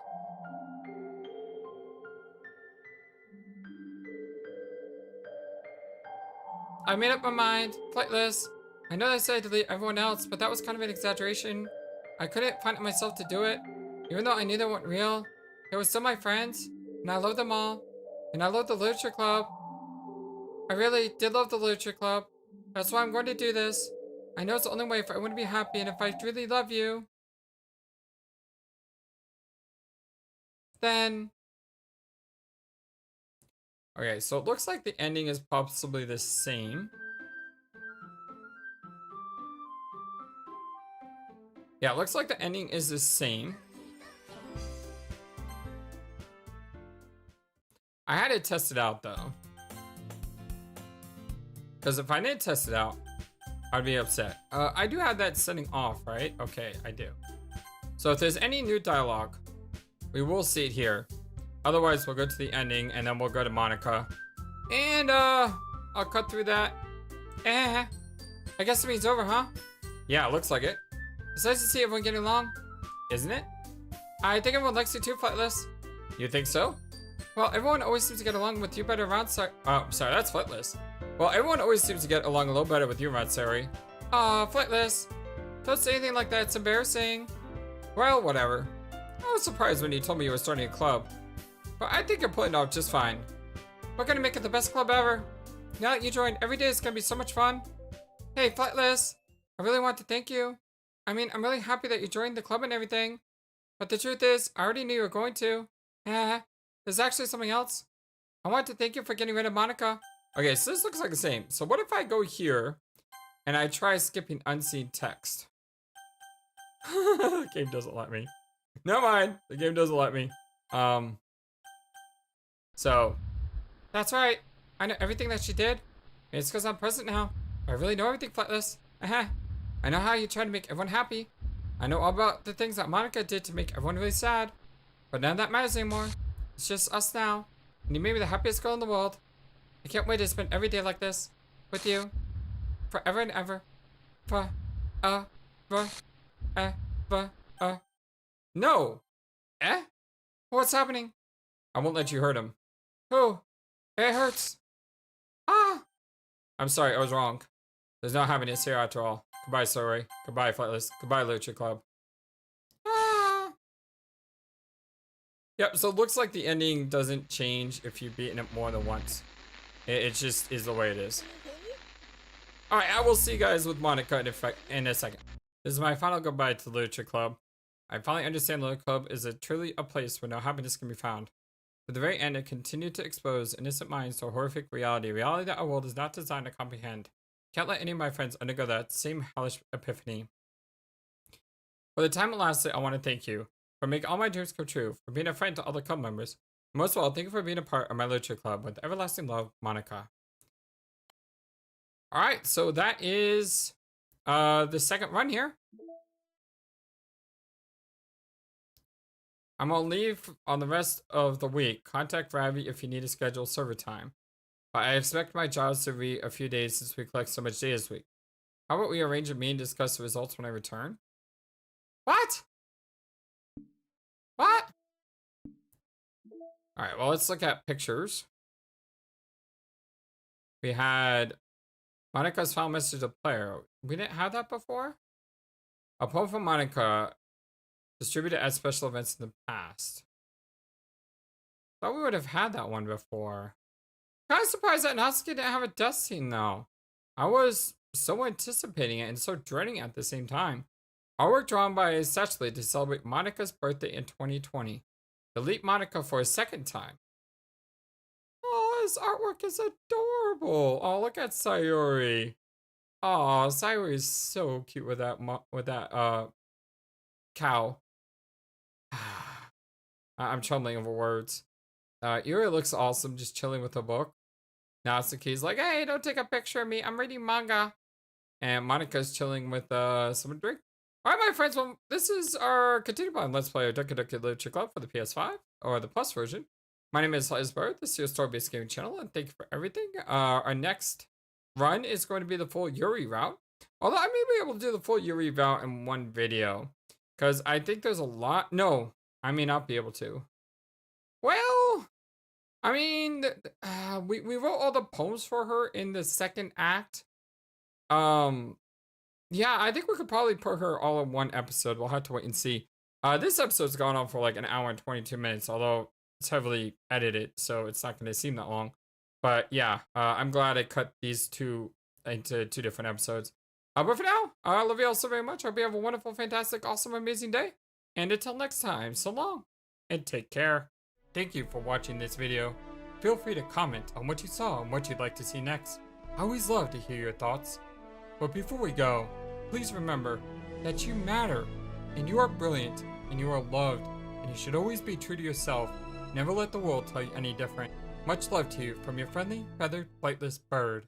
made up my mind. Flightless. I know I said I delete everyone else, but that was kind of an exaggeration. I couldn't find it myself to do it. Even though I knew they weren't real. They were still my friends. And I love them all. And I love the Literature Club. I really did love the Literature Club. That's why I'm going to do this. I know it's the only way for everyone to be happy, and if I really love you, then... Okay, so it looks like the ending is possibly the same. Yeah, it looks like the ending is the same. I had to test it out, though. Because if I didn't test it out, I'd be upset. I do have that setting off, right? Okay, I do. So if there's any new dialogue, we will see it here. Otherwise, we'll go to the ending, and then we'll go to Monika. And, I'll cut through that. I guess the meeting's over, huh? Yeah, it looks like it. It's nice to see everyone getting along, isn't it? I think everyone likes you too, Flightless. You think so? Well, everyone always seems to get along with you better around sorry, that's Flightless. Well, everyone always seems to get along a little better with you around Sari. Aw, Flightless. Don't say anything like that, it's embarrassing. Well, whatever. I was surprised when you told me you were starting a club. But I think you're pulling it off just fine. We're gonna make it the best club ever. Now that you joined, every day is gonna be so much fun. Hey, Flightless. I really want to thank you. I mean, I'm really happy that you joined the club and everything. But the truth is, I already knew you were going to. There's actually something else. I want to thank you for getting rid of Monika. Okay, so this looks like the same. So what if I go here and I try skipping unseen text? The game doesn't let me. Never mind. The game doesn't let me. So, that's right. I know everything that she did. And it's because I'm present now. I really know everything, Flightless. I know how you try to make everyone happy. I know all about the things that Monika did to make everyone really sad. But none of that matters anymore. It's just us now. And you made me the happiest girl in the world. I can't wait to spend every day like this. With you. Forever and ever. No! What's happening? I won't let you hurt him. Oh, it hurts. I'm sorry, I was wrong. There's no happiness here after all. Goodbye, Sorry. Goodbye, Flightless. Goodbye, Literature Club. Yep, so it looks like the ending doesn't change if you've beaten it more than once. It just is the way it is. Alright, I will see you guys with Monika in a second. This is my final goodbye to the Literature Club. I finally understand the Literature Club is truly a place where no happiness can be found. To the very end, it continued to expose innocent minds to a horrific reality that our world is not designed to comprehend. Can't let any of my friends undergo that same hellish epiphany. For the time it lasted, I want to thank you for making all my dreams come true, for being a friend to all the club members. Most of all, thank you for being a part of my Literature Club. With everlasting love, Monika. Alright, so that is the second run here. I'm gonna leave on the rest of the week. Contact Ravi if you need to schedule server time. But I expect my jobs to be a few days since we collect so much data this week. How about we arrange a meeting and discuss the results when I return? What? What? Alright, well, let's look at pictures. We had Monika's final message to the player. We didn't have that before? A poem from Monika distributed at special events in the past. Thought we would have had that one before. Kind of surprised that Natsuki didn't have a death scene though. I was so anticipating it and so dreading it at the same time. Artwork drawn by Satchley to celebrate Monika's birthday in 2020. Delete Monika for a second time. Oh, this artwork is adorable. Oh, look at Sayori. Oh, Sayori is so cute with that cow. I'm trembling over words. Yuri looks awesome, just chilling with a book. Natsuki's like, hey, don't take a picture of me. I'm reading manga. And Monika's chilling with some drink. Alright, my friends, well, this is our continued on Let's Play Doki Doki Literature Club for the PS5, or the Plus version. My name is Flightless. This is your story-based gaming channel, and thank you for everything. Our next run is going to be the full Yuri route. Although I may be able to do the full Yuri route in one video. Because I think there's a lot. No, I may not be able to. Well, I mean, we wrote all the poems for her in the second act. Yeah, I think we could probably put her all in one episode. We'll have to wait and see. This episode's gone on for like an hour and 22 minutes, although it's heavily edited, so it's not going to seem that long. But yeah, I'm glad I cut these two into 2 different episodes. But for now, I love you all so very much. I hope you have a wonderful, fantastic, awesome, amazing day. And until next time, so long, and take care. Thank you for watching this video. Feel free to comment on what you saw and what you'd like to see next. I always love to hear your thoughts. But before we go, please remember that you matter, and you are brilliant, and you are loved, and you should always be true to yourself. Never let the world tell you any different. Much love to you from your friendly, feathered, flightless bird.